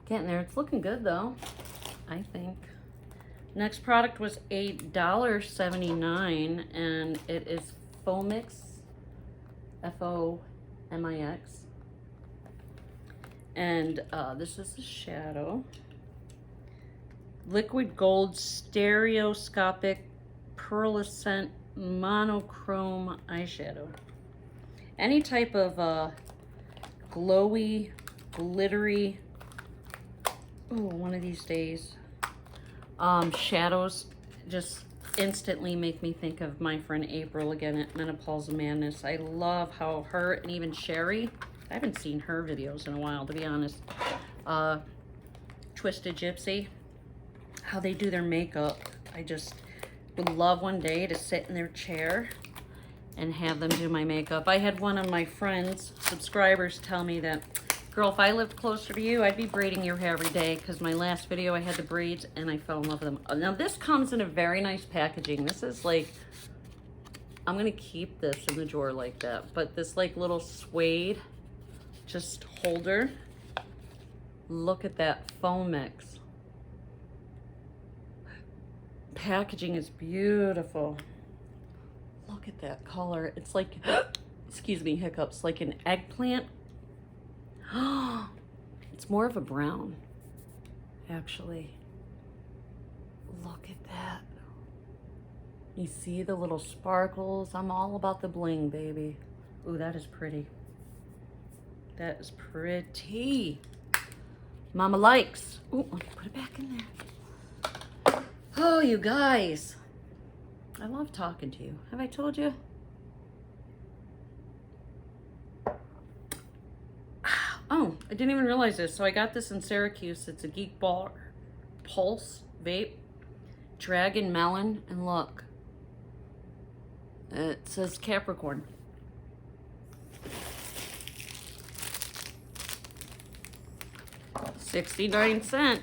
Getting there. It's looking good, though, I think. Next product was $1.79, and it is Fomix, F-O-M-I-X. And this is the shadow. Liquid gold stereoscopic pearlescent monochrome eyeshadow. Any type of glowy, glittery, one of these days, shadows just instantly make me think of my friend April again at Menopausal Madness. I love how her and even Sherry, I haven't seen her videos in a while, to be honest. Twisted Gypsy, how they do their makeup. I just would love one day to sit in their chair and have them do my makeup. I had one of my friends, subscribers, tell me that, girl, if I lived closer to you, I'd be braiding your hair every day, because my last video I had the braids and I fell in love with them. Now this comes in a very nice packaging. This is like, I'm gonna keep this in the drawer like that, but this like little suede just holder. Look at that Fomix. Packaging is beautiful. Look at that color. It's like, excuse me, hiccups, like an eggplant. It's more of a brown, actually. Look at that. You see the little sparkles? I'm all about the bling, baby. Ooh, that is pretty. That is pretty. Mama likes. Ooh, let me put it back in there. Oh, you guys. I love talking to you. Have I told you? Oh, I didn't even realize this. So I got this in Syracuse. It's a Geek Bar Pulse vape. Dragon Melon. And look. It says Capricorn. $0.69.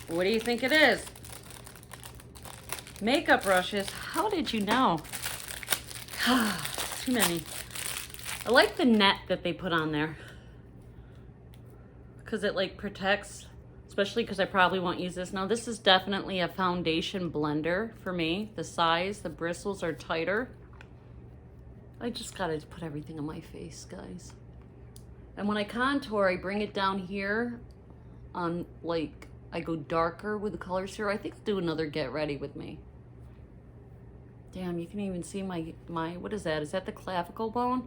What do you think it is? Makeup brushes. How did you know? Too many. I like the net that they put on there because it like protects, especially because I probably won't use this. Now this is definitely a foundation blender for me. The size, the bristles are tighter. I just gotta put everything on my face, guys. And when I contour, I bring it down here on, like, I go darker with the colors here. I think I'll do another Get Ready with me. Damn, you can even see my, what is that? Is that the clavicle bone?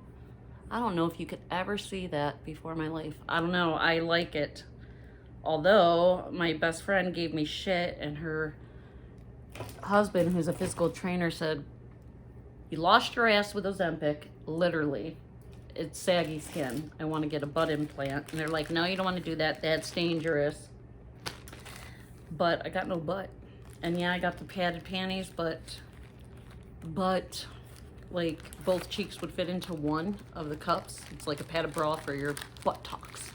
I don't know if you could ever see that before my life. I don't know, I like it. Although, my best friend gave me shit and her husband, who's a physical trainer, said, you lost your ass with Ozempic, literally. It's saggy skin. I want to get a butt implant. And they're like, no, you don't want to do that. That's dangerous. But I got no butt. And yeah, I got the padded panties, but like both cheeks would fit into one of the cups. It's like a padded bra for your buttocks.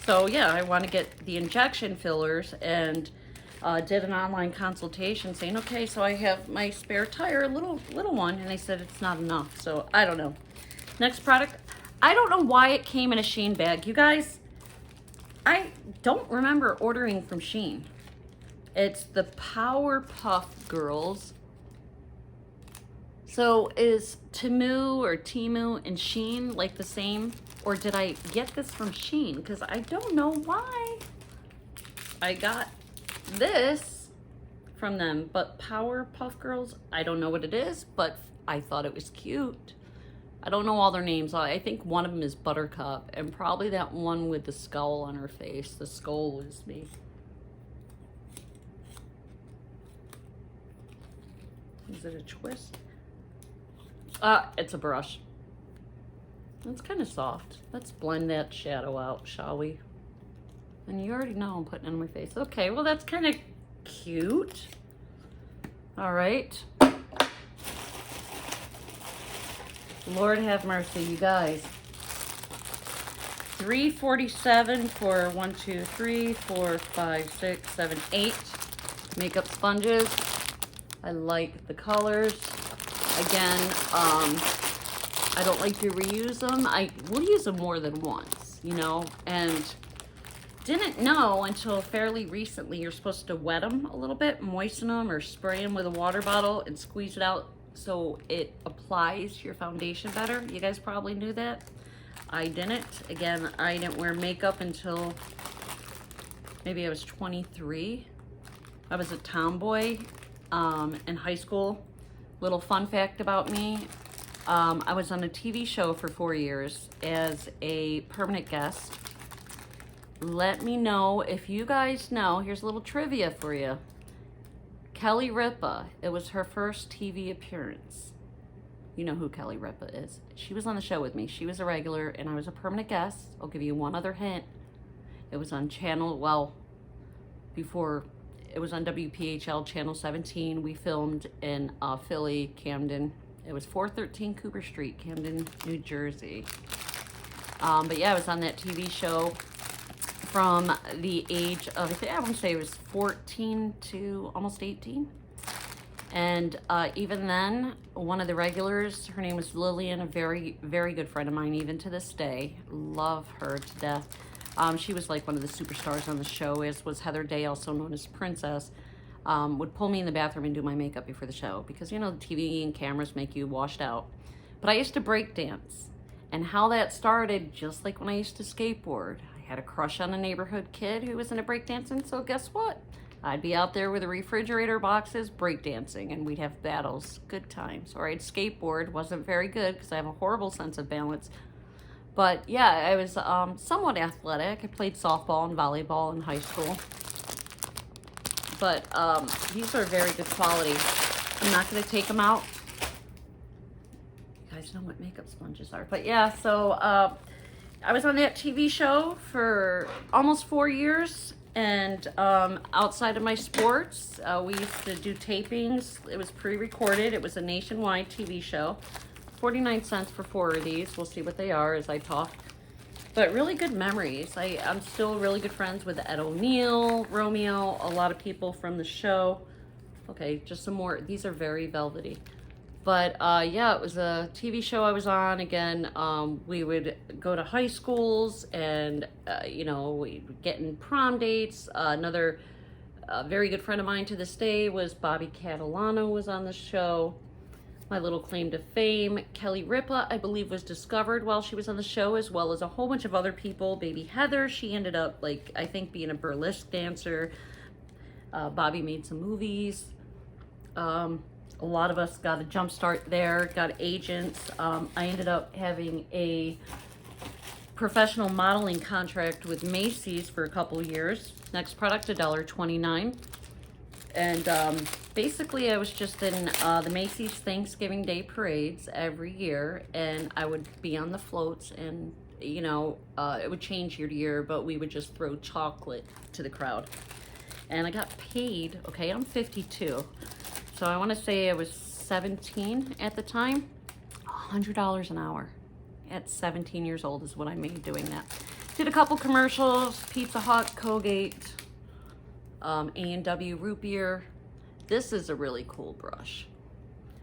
So yeah, I want to get the injection fillers and did an online consultation saying, okay, so I have my spare tire, a little one, and they said it's not enough. So I don't know. Next product, I don't know why it came in a Shein bag. You guys, I don't remember ordering from Shein. It's the Powerpuff Girls. So is Temu or Temu and Shein like the same? Or did I get this from Shein? Because I don't know why I got this from them. But Powerpuff Girls, I don't know what it is, but I thought it was cute. I don't know all their names. I think one of them is Buttercup, and probably that one with the skull on her face. The skull is me. Is it a twist? It's a brush. It's kind of soft. Let's blend that shadow out, shall we? And you already know I'm putting it on my face. Okay, well that's kind of cute. All right. Lord have mercy, you guys. $3.47 for 1, 2, 3, 4, 5, 6, 7, 8 makeup sponges. I like the colors. Again, I don't like to reuse them. I will use them more than once, you know, and didn't know until fairly recently you're supposed to wet them a little bit, moisten them, or spray them with a water bottle and squeeze it out so it applies your foundation better. You guys probably knew that. I didn't. Again, I didn't wear makeup until maybe I was 23. I was a tomboy in high school. Little fun fact about me, I was on a TV show for 4 years as a permanent guest. Let me know if you guys know. Here's a little trivia for you. Kelly Ripa, it was her first TV appearance. You know who Kelly Ripa is. She was on the show with me. She was a regular and I was a permanent guest. I'll give you one other hint. It was on channel, well, before, it was on WPHL Channel 17. We filmed in Philly, Camden. It was 413 Cooper Street, Camden, New Jersey. But yeah, I was on that TV show from the age of, I want to say it was 14 to almost 18. And even then, one of the regulars, her name was Lillian, a very, very good friend of mine, even to this day. Love her to death. She was like one of the superstars on the show, as was Heather Day, also known as Princess. Would pull me in the bathroom and do my makeup before the show because, you know, the TV and cameras make you washed out. But I used to break dance. And how that started, just like when I used to skateboard, I had a crush on a neighborhood kid who was into breakdancing, so guess what? I'd be out there with the refrigerator boxes breakdancing, and we'd have battles. Good times. Or I'd skateboard. Wasn't very good because I have a horrible sense of balance. But yeah, I was somewhat athletic. I played softball and volleyball in high school. But these are very good quality. I'm not going to take them out. You guys know what makeup sponges are. But yeah, so I was on that TV show for almost 4 years. And outside of my sports, we used to do tapings. It was pre-recorded. It was a nationwide TV show. 49 cents for 4 of these. We'll see what they are as I talk. But really good memories. I'm still really good friends with Ed O'Neill, Romeo, a lot of people from the show. Okay, just some more. These are very velvety. But yeah, it was a TV show I was on. Again, we would go to high schools and, you know, we'd get in prom dates. Another very good friend of mine to this day was Bobby Catalano was on the show. My little claim to fame, Kelly Ripa, I believe, was discovered while she was on the show, as well as a whole bunch of other people. Baby Heather, she ended up, like, I think being a burlesque dancer. Bobby made some movies. A lot of us got a jump start there, got agents. I ended up having a professional modeling contract with Macy's for a couple years. Next product, $1.29. And basically I was just in the Macy's Thanksgiving Day parades every year, and I would be on the floats, and you know, it would change year to year, but we would just throw chocolate to the crowd. And I got paid, okay, I'm 52. So I want to say I was 17 at the time, $100 an hour at 17 years old is what I made doing that. Did a couple commercials, Pizza Hut, Colgate, A&W root beer. This is a really cool brush.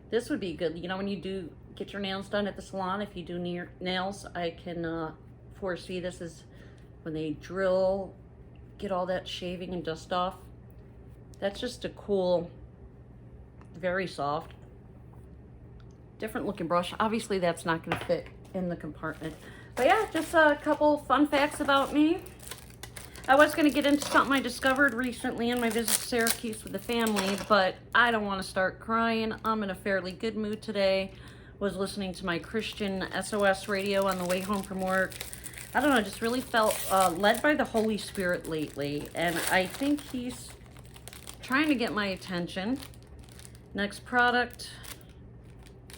This would be good, you know, when you do get your nails done at the salon, if you do nails, I can foresee this is when they drill, get all that shaving and dust off. That's just a cool, very soft, different looking brush. Obviously that's not going to fit in the compartment, but yeah, just a couple fun facts about me. I was going to get into something I discovered recently in my visit to Syracuse with the family, but I don't want to start crying. I'm in a fairly good mood today. Was listening to my Christian SOS radio on the way home from work. I don't know, just really felt led by the Holy Spirit lately, and I think he's trying to get my attention. Next product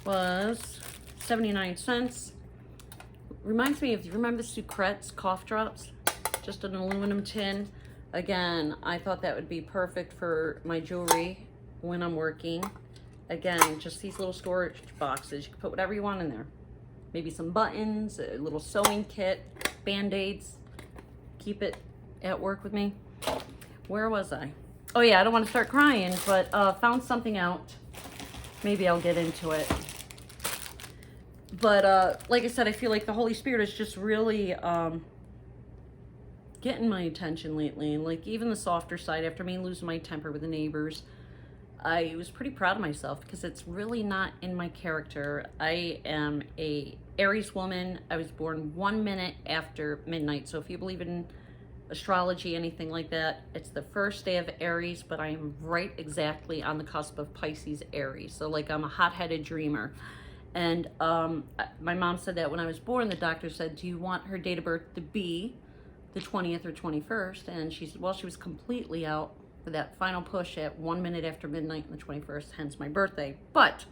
was 79 cents. Reminds me of, you remember the Sucrets cough drops? Just an aluminum tin. Again, I thought that would be perfect for my jewelry when I'm working. Again, just these little storage boxes. You can put whatever you want in there. Maybe some buttons, a little sewing kit, Band-Aids. Keep it at work with me. Where was I? Oh yeah, I don't want to start crying, but found something out. Maybe I'll get into it. But like I said, I feel like the Holy Spirit is just really getting my attention lately. Like even the softer side, after me losing my temper with the neighbors, I was pretty proud of myself because it's really not in my character. I am a Aries woman. I was born 1 minute after midnight. So if you believe in astrology, anything like that, it's the first day of Aries, but I am right exactly on the cusp of Pisces Aries. So like I'm a hot-headed dreamer. And my mom said that when I was born, the doctor said, do you want her date of birth to be the 20th or 21st? And she said, well, she was completely out for that final push at 1 minute after midnight on the 21st, hence my birthday. But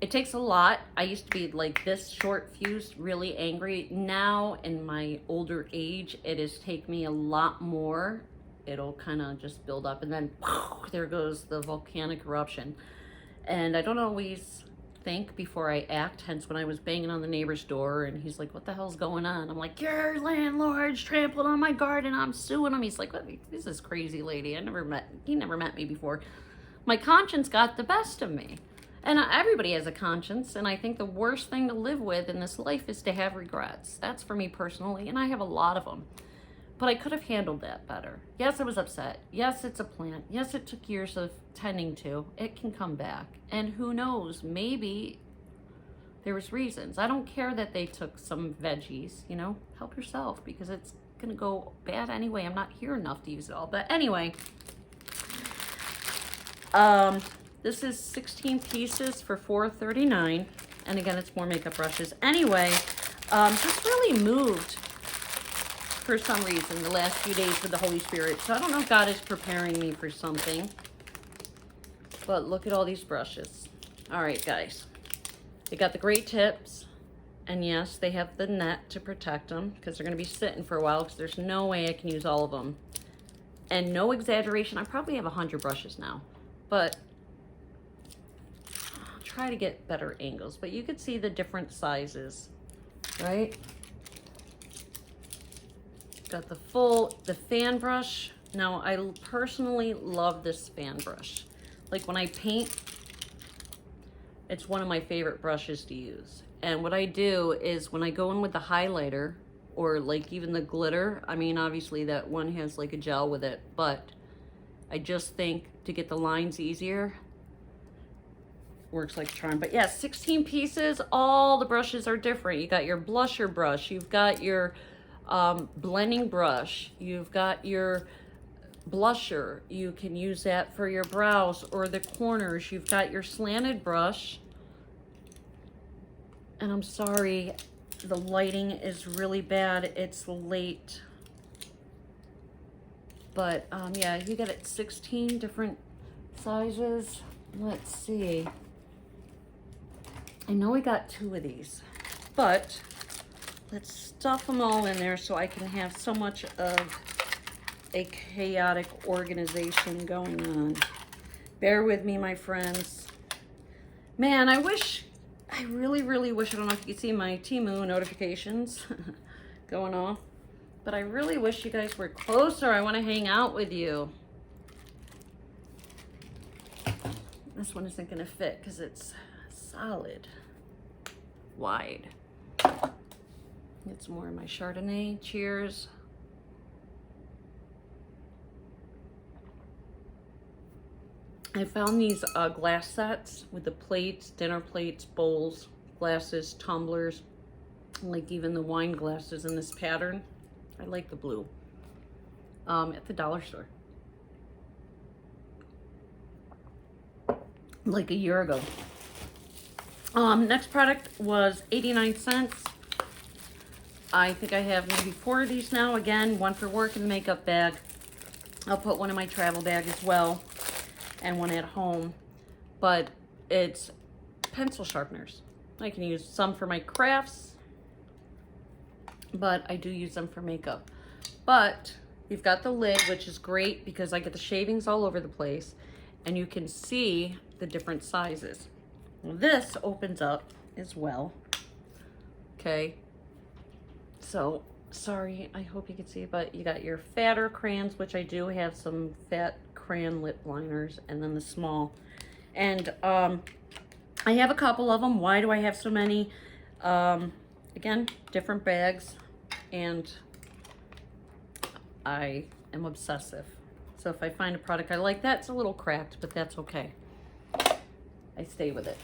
it takes a lot. I used to be like this, short fused, really angry. Now in my older age, it has taken me a lot more. It'll kind of just build up, and then there goes the volcanic eruption. And I don't always think before I act, hence when I was banging on the neighbor's door and he's like, what the hell's going on? I'm like, your landlord's trampled on my garden, I'm suing him. He's like, what, this is crazy lady. He never met me before. My conscience got the best of me. And everybody has a conscience, and I think the worst thing to live with in this life is to have regrets. That's for me personally, and I have a lot of them. But I could have handled that better. Yes, I was upset. Yes, it's a plant. Yes, it took years of tending to. It can come back. And who knows, maybe there was reasons. I don't care that they took some veggies, you know, help yourself because it's gonna go bad anyway. I'm not here enough to use it all. But anyway, this is 16 pieces for $4.39. And again, it's more makeup brushes. Anyway, just really moved for some reason the last few days with the Holy Spirit. So I don't know if God is preparing me for something. But look at all these brushes. All right, guys. They got the great tips. And yes, they have the net to protect them because they're going to be sitting for a while because there's no way I can use all of them. And no exaggeration, I probably have 100 brushes now. But I'll try to get better angles. But you can see the different sizes, right? Got the fan brush. Now, I personally love this fan brush. Like when I paint, it's one of my favorite brushes to use. And what I do is when I go in with the highlighter or like even the glitter, I mean, obviously that one has like a gel with it, but I just think to get the lines easier, works like a charm. But yeah, 16 pieces, all the brushes are different. You got your blusher brush, you've got your blending brush, you've got your blusher, you can use that for your brows or the corners, you've got your slanted brush, and I'm sorry, the lighting is really bad, it's late, but yeah, you got it 16 different sizes. Let's see, I know we got 2 of these, but let's stuff them all in there so I can have so much of a chaotic organization going on. Bear with me, my friends. Man, I really wish, I don't know if you can see my Temu notifications going off, but I really wish you guys were closer. I want to hang out with you. This one isn't going to fit because it's solid, wide. Get some more of my Chardonnay. Cheers. I found these glass sets with the plates, dinner plates, bowls, glasses, tumblers, like even the wine glasses in this pattern. I like the blue. At the dollar store. Like a year ago. Next product was 89 cents. I think I have maybe 4 of these now. Again, one for work in the makeup bag. I'll put one in my travel bag as well. And one at home, but it's pencil sharpeners. I can use some for my crafts, but I do use them for makeup. But you've got the lid, which is great because I get the shavings all over the place, and you can see the different sizes. This opens up as well. Okay, so sorry, I hope you can see, but you got your fatter crayons, which I do have some fat crayon lip liners, and then the small, and I have a couple of them. Why do I have so many? Again, different bags, and I am obsessive, so if I find a product I like, that's a little cracked, but that's okay. I stay with it.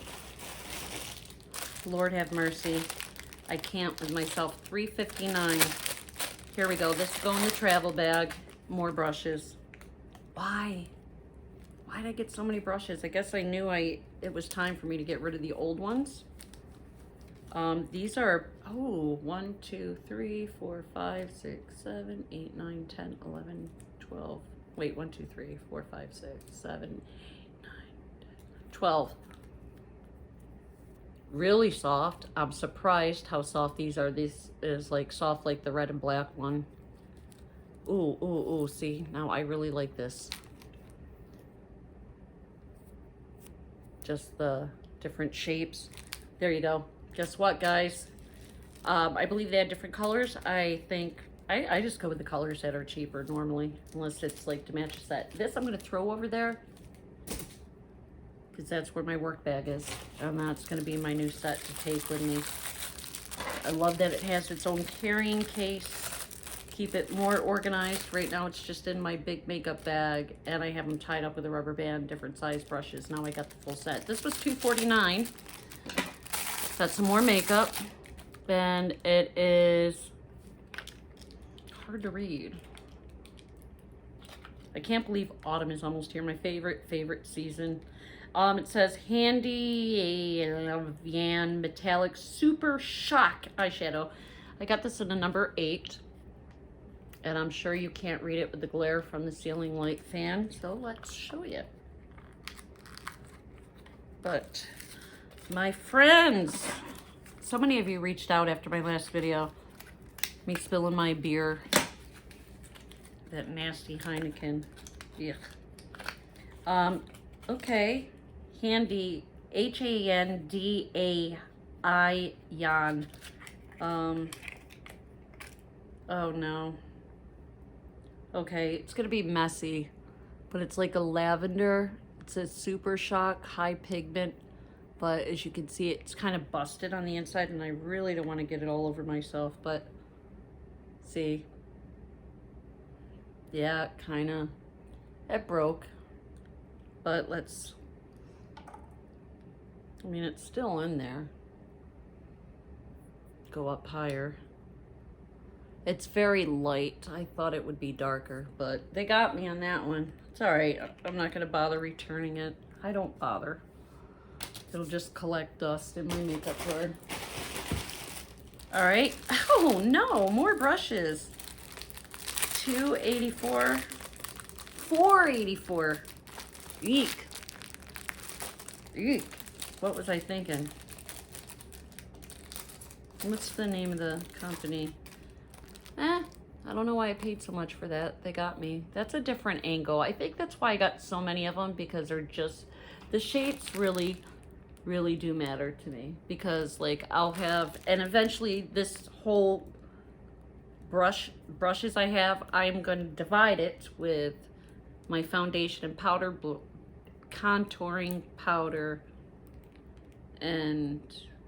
Lord have mercy, I can't with myself. $3.59. Here we go. This will go in the travel bag. More brushes. Why did I get so many brushes? I guess I knew it was time for me to get rid of the old ones. These are 1, 2, 3, 4, 5, 6, 7, 8, 9, 10, 11, 12. Wait, 1, 2, 3, 4, 5, 6, 7, 8, 9, 10, 12. Really soft. I'm surprised how soft these are. This is like soft like the red and black one. Ooh, see, now I really like this. Just the different shapes. There you go. Guess what, guys? I believe they had different colors. I think, I just go with the colors that are cheaper normally, unless it's like to match a set. This I'm gonna throw over there, because that's where my work bag is. And that's gonna be my new set to take with me. I love that it has its own carrying case. Keep it more organized. Right now it's just in my big makeup bag, and I have them tied up with a rubber band, different size brushes. Now I got the full set. This was $2.49. got some more makeup, and it is hard to read. I can't believe autumn is almost here. My favorite season. It says Handy Van Metallic Super Shock eyeshadow. I got this in a number 8. And I'm sure you can't read it with the glare from the ceiling light fan. So let's show you. But my friends, so many of you reached out after my last video. Me spilling my beer. That nasty Heineken. Yuck. Okay. Handy. H-A-N-D-A-I Yan. Oh no. Okay, it's gonna be messy, but it's like a lavender. It says Super Shock, high pigment, but as you can see, it's kind of busted on the inside, and I really don't want to get it all over myself, but see. Yeah, kind of. It broke, but let's, I mean, it's still in there. Go up higher. It's very light. I thought it would be darker, but they got me on that one. It's all right. I'm not going to bother returning it. I don't bother. It'll just collect dust in my makeup drawer. All right. Oh, no. More brushes. $2.84. $4.84. Eek. Eek. What was I thinking? What's the name of the company? I don't know why I paid so much for that. They got me. That's a different angle. I think that's why I got so many of them, because they're just, the shapes really do matter to me, because like I'll have, and eventually this whole brushes I have, I'm going to divide it with my foundation and powder, contouring powder, and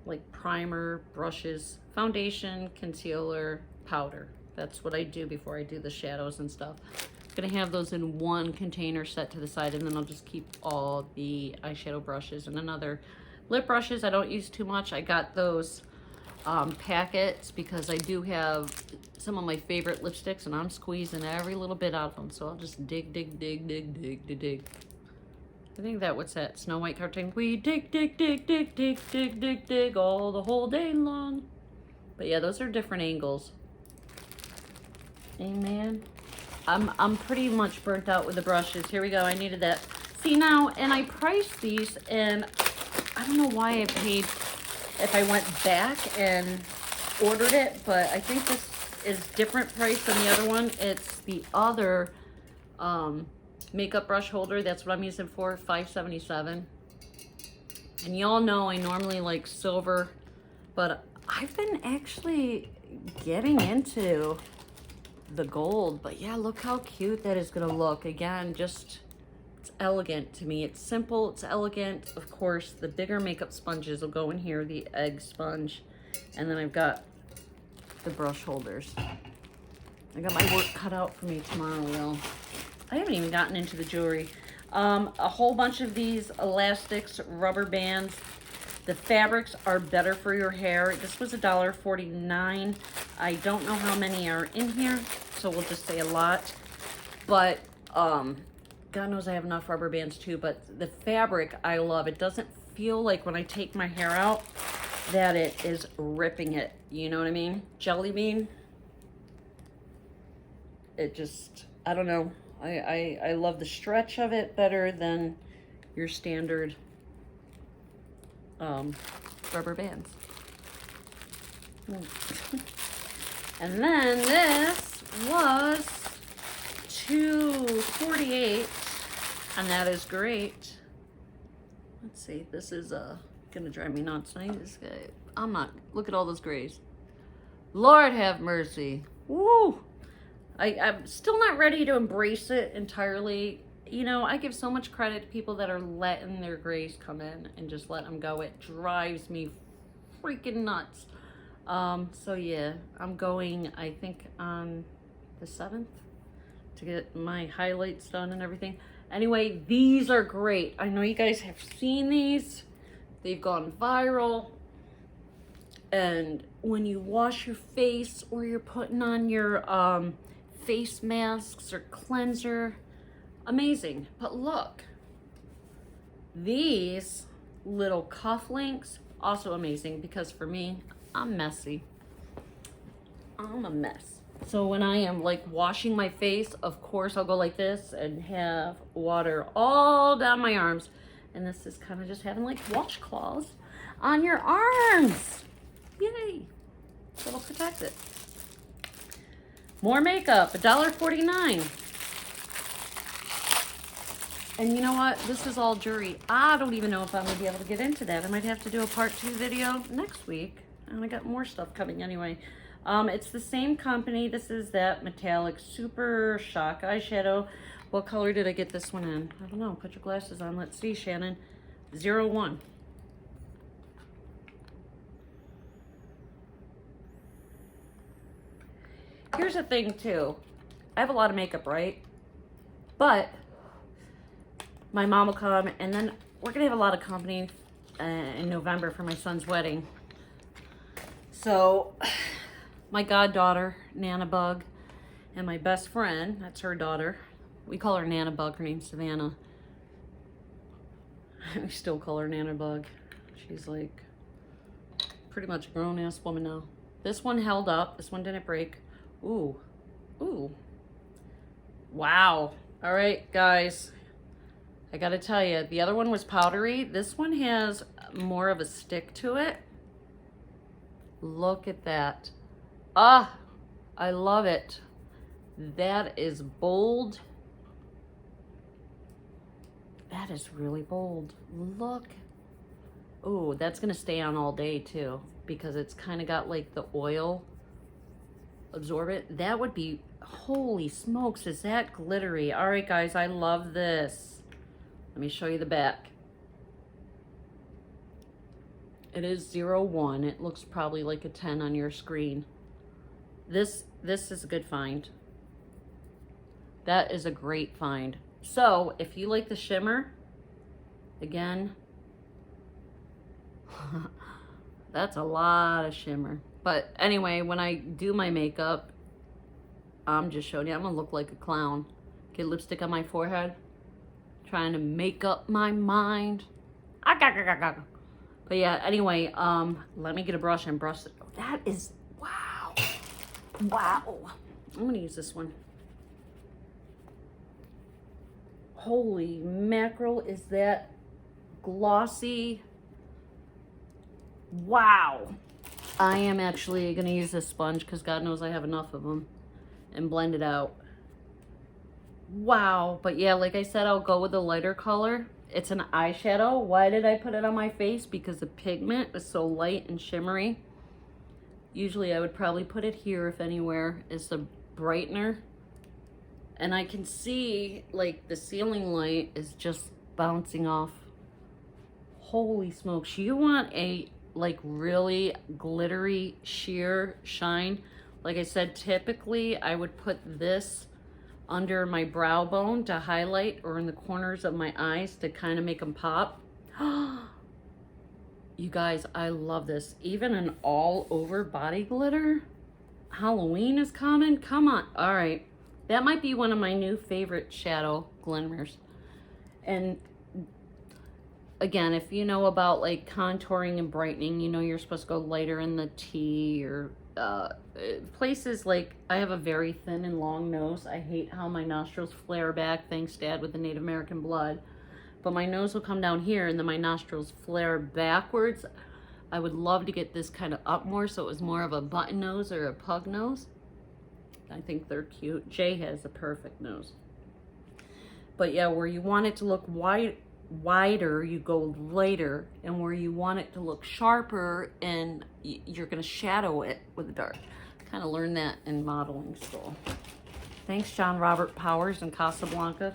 like primer, brushes, foundation, concealer, powder. That's what I do before I do the shadows and stuff. I'm gonna have those in one container set to the side, and then I'll just keep all the eyeshadow brushes and another. Lip brushes I don't use too much. I got those packets because I do have some of my favorite lipsticks, and I'm squeezing every little bit out of them. So I'll just dig. I think that, what's that? Snow White cartoon. We dig all the whole day long. But yeah, those are different angles. Amen. I'm pretty much burnt out with the brushes. Here we go. I needed that. See now, and I priced these, and I don't know why I paid, if I went back and ordered it, but I think this is different price than the other one. It's the other makeup brush holder. That's what I'm using for, $5.77. And y'all know I normally like silver, but I've been actually getting into the gold. But yeah, look how cute that is gonna look. Again, just, it's elegant to me. It's simple, it's elegant. Of course, the bigger makeup sponges will go in here, the egg sponge. And then I've got the brush holders. I got my work cut out for me tomorrow, y'all. I haven't even gotten into the jewelry. A whole bunch of these elastics, rubber bands. The fabrics are better for your hair. This was $1.49. I don't know how many are in here, so we'll just say a lot. But God knows I have enough rubber bands too, but the fabric I love. It doesn't feel like when I take my hair out that it is ripping it. You know what I mean? Jelly bean. It just, I don't know. I love the stretch of it better than your standard rubber bands. And then this was $2.48, and that is great. Let's see, this is gonna drive me nuts. This guy, I'm not, look at all those grays. Lord have mercy. Woo! I'm still not ready to embrace it entirely. You know, I give so much credit to people that are letting their grays come in and just let them go. It drives me freaking nuts. So yeah, I'm going, I think, on the 7th to get my highlights done and everything. Anyway, these are great. I know you guys have seen these. They've gone viral. And when you wash your face or you're putting on your face masks or cleanser, amazing. But look, these little cufflinks, also amazing, because for me, I'm messy. I'm a mess. So when I am like washing my face, of course I'll go like this and have water all down my arms. And this is kind of just having like washcloths on your arms. Yay. So it'll protect it. More makeup, $1.49. And you know what? This is all jewelry. I don't even know if I'm gonna be able to get into that. I might have to do a part 2 video next week. And I got more stuff coming anyway. It's the same company. This is that metallic super shock eyeshadow. What color did I get this one in? I don't know. Put your glasses on. Let's see, Shannon. 01. Here's the thing too. I have a lot of makeup, right? But my mom will come, and then we're gonna have a lot of company in November for my son's wedding. So my goddaughter, Nana Bug, and my best friend, that's her daughter. We call her Nana Bug, her name's Savannah. We still call her Nana Bug. She's like pretty much a grown-ass woman now. This one held up, this one didn't break. Ooh, ooh, wow. All right, guys, I gotta tell you, the other one was powdery. This one has more of a stick to it. Look at that. Ah, I love it. That is bold. That is really bold. Look. Oh, that's gonna stay on all day too, because it's kind of got like the oil absorbent. That would be, holy smokes, is that glittery. All right, guys, I love this. Let me show you the back. It is 01. It looks probably like a 10 on your screen. This is a good find. That is a great find. So if you like the shimmer, again, that's a lot of shimmer. But anyway, when I do my makeup, I'm just showing you, I'm gonna look like a clown. Get lipstick on my forehead, trying to make up my mind. But yeah, anyway, let me get a brush and brush it. That is, wow. Wow. I'm gonna use this one. Holy mackerel, is that glossy? Wow. I am actually gonna use this sponge because God knows I have enough of them, and blend it out. Wow. But yeah, like I said, I'll go with a lighter color. It's an eyeshadow. Why did I put it on my face? Because the pigment is so light and shimmery. Usually I would probably put it here, if anywhere, is the brightener. And I can see like the ceiling light is just bouncing off. Holy smokes. You want a like really glittery sheer shine. Like I said, typically I would put this under my brow bone to highlight, or in the corners of my eyes to kind of make them pop. You guys, I love this. Even an all over body glitter. Halloween is coming. Come on. All right. That might be one of my new favorite shadow glimmers. And again, if you know about like contouring and brightening, you know you're supposed to go lighter in the tea, or places like, I have a very thin and long nose. I hate how my nostrils flare back, thanks Dad with the Native American blood. But my nose will come down here and then my nostrils flare backwards. I would love to get this kind of up more so it was more of a button nose or a pug nose. I think they're cute. Jay has a perfect nose. But yeah, where you want it to look wider, you go lighter, and where you want it to look sharper, and you're gonna shadow it with the dark. Kind of learned that in modeling school. Thanks, John Robert Powers in Casablanca.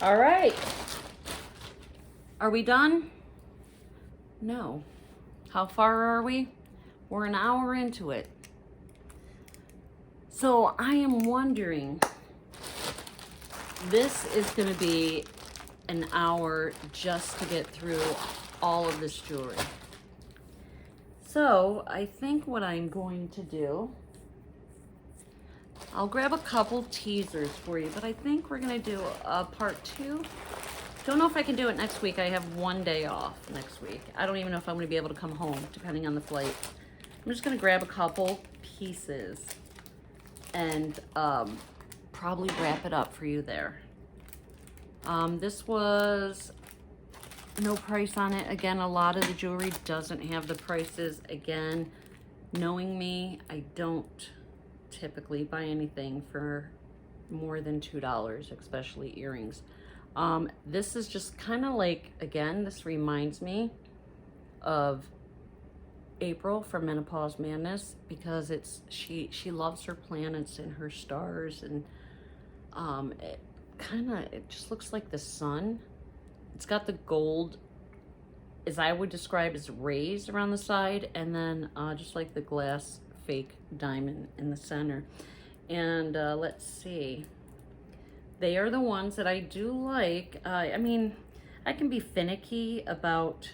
All right, are we done? No. How far are we? We're an hour into it. So I am wondering, this is gonna be an hour just to get through all of this jewelry. So I think what I'm going to do, I'll grab a couple teasers for you, but I think we're gonna do a part 2. Don't know if I can do it next week. I have 1 day off next week. I don't even know if I'm gonna be able to come home, depending on the flight. I'm just gonna grab a couple pieces and probably wrap it up for you there. This was no price on it. Again, a lot of the jewelry doesn't have the prices. Again, knowing me, I don't typically buy anything for more than $2, especially earrings. This is just kind of like, again, this reminds me of April from Menopause Madness, because it's she loves her planets and her stars, and it just looks like the sun. It's got the gold, as I would describe, as rays around the side, and then just like the glass fake diamond in the center. And let's see, they are the ones that I do like. I mean, I can be finicky about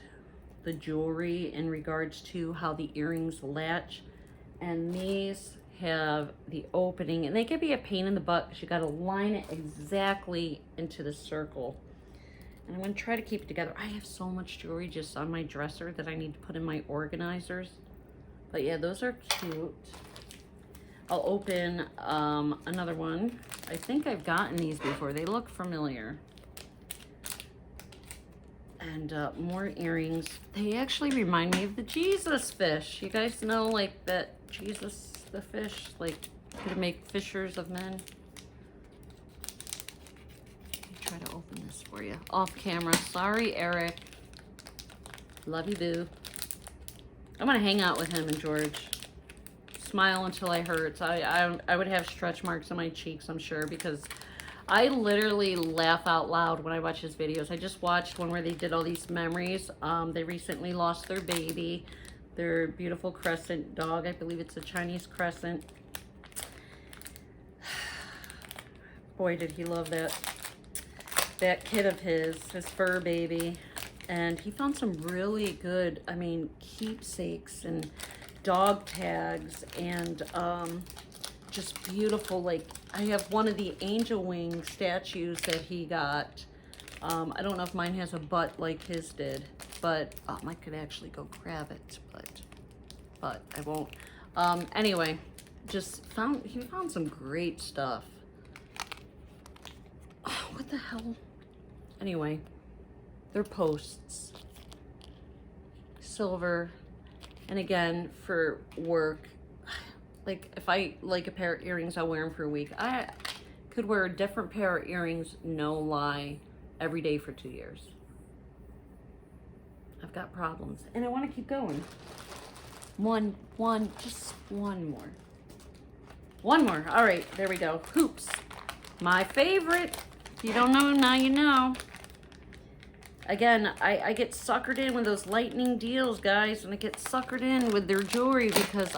the jewelry in regards to how the earrings latch, and these have the opening, and they can be a pain in the butt because you got to line it exactly into the circle. And I'm going to try to keep it together. I have so much jewelry just on my dresser that I need to put in my organizers. But yeah, those are cute. I'll open another one. I think I've gotten these before. They look familiar. And more earrings. They actually remind me of the Jesus fish. You guys know, like, that Jesus, the fish, like, could make fishers of men. Let me try to open this for you off camera. Sorry, Eric. Love you, boo. I'm gonna hang out with him and George. Smile until I hurt. I would have stretch marks on my cheeks, I'm sure, because I literally laugh out loud when I watch his videos. I just watched one where they did all these memories. They recently lost their baby, their beautiful crescent dog. I believe it's a Chinese crescent. Boy, did he love that kid of his fur baby. And he found some really good, I mean, keepsakes and dog tags, and just beautiful. Like, I have one of the angel wing statues that he got. I don't know if mine has a butt like his did, but I could actually go grab it, but I won't. Anyway, he found some great stuff. Oh, what the hell? Anyway, they're posts, silver. And again, for work, like, if I like a pair of earrings, I'll wear them for a week. I could wear a different pair of earrings, no lie, every day for 2 years. I've got problems, and I want to keep going. Just one more. One more. All right, there we go. Hoops, my favorite. If you don't know, now you know. Again, I get suckered in with those lightning deals, guys, and I get suckered in with their jewelry because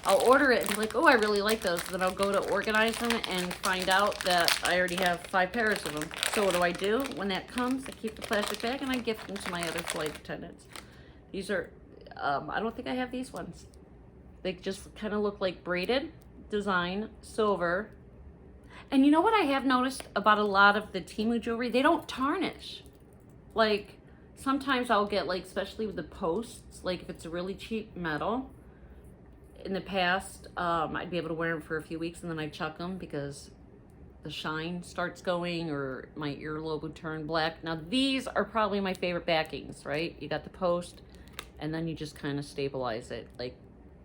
I'll order it and be like, oh, I really like those. Then I'll go to organize them and find out that I already have 5 pairs of them. So what do? When that comes, I keep the plastic bag and I gift them to my other flight attendants. These are, I don't think I have these ones. They just kind of look like braided design, silver. And you know what I have noticed about a lot of the Temu jewelry? They don't tarnish. Like, sometimes I'll get, like, especially with the posts, like if it's a really cheap metal, in the past, I'd be able to wear them for a few weeks and then I'd chuck them because the shine starts going or my earlobe would turn black. Now, these are probably my favorite backings, right? You got the post and then you just kind of stabilize it, like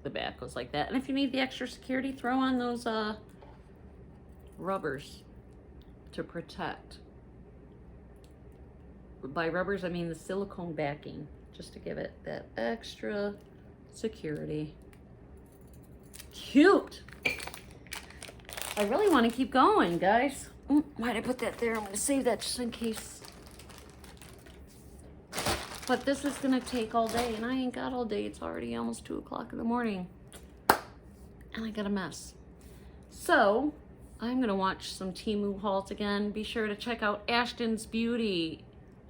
the back goes like that. And if you need the extra security, throw on those rubbers to protect. By rubbers, I mean the silicone backing, just to give it that extra security. Cute. I really want to keep going, guys. Why'd I put that there? I'm going to save that just in case. But this is going to take all day, and I ain't got all day. It's already almost 2 o'clock in the morning. And I got a mess. So, I'm going to watch some Temu hauls again. Be sure to check out Ashton's Beauty.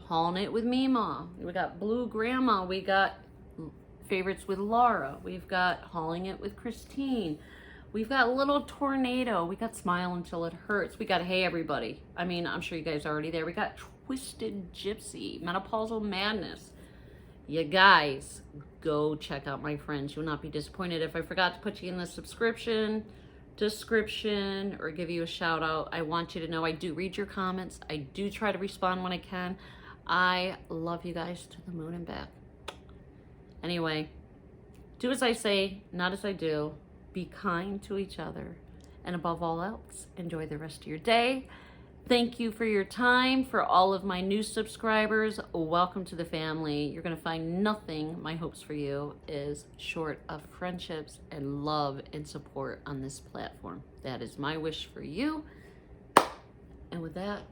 Hauling it with Mima. We got Blue Grandma. We got favorites with Laura. We've got Hauling It with Christine. We've got Little Tornado. We got Smile Until It Hurts. We got Hey Everybody. I mean, I'm sure you guys are already there. We got Twisted Gypsy, Menopausal Madness. You guys, go check out my friends. You will not be disappointed. If I forgot to put you in the subscription, description, or give you a shout out, I want you to know I do read your comments. I do try to respond when I can. I love you guys to the moon and back. Anyway, do as I say, not as I do. Be kind to each other. And above all else, enjoy the rest of your day. Thank you for your time. For all of my new subscribers, welcome to the family. You're going to find nothing, my hopes for you, is short of friendships and love and support on this platform. That is my wish for you. And with that,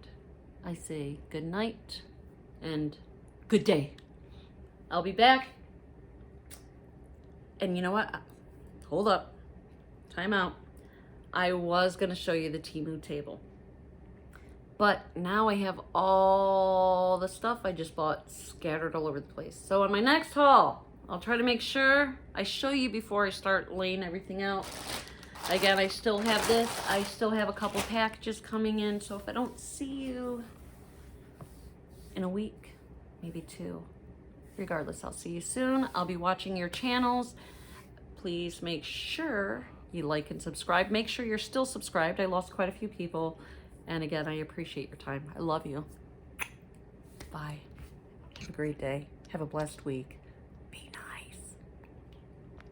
I say good night and good day. I'll be back. And you know what? Hold up. Time out. I was going to show you the Temu table. But now I have all the stuff I just bought scattered all over the place. So on my next haul, I'll try to make sure I show you before I start laying everything out. Again, I still have this. I still have a couple packages coming in. So if I don't see you in a week, maybe 2. Regardless, I'll see you soon. I'll be watching your channels. Please make sure you like and subscribe. Make sure you're still subscribed. I lost quite a few people. And again, I appreciate your time. I love you. Bye. Have a great day. Have a blessed week.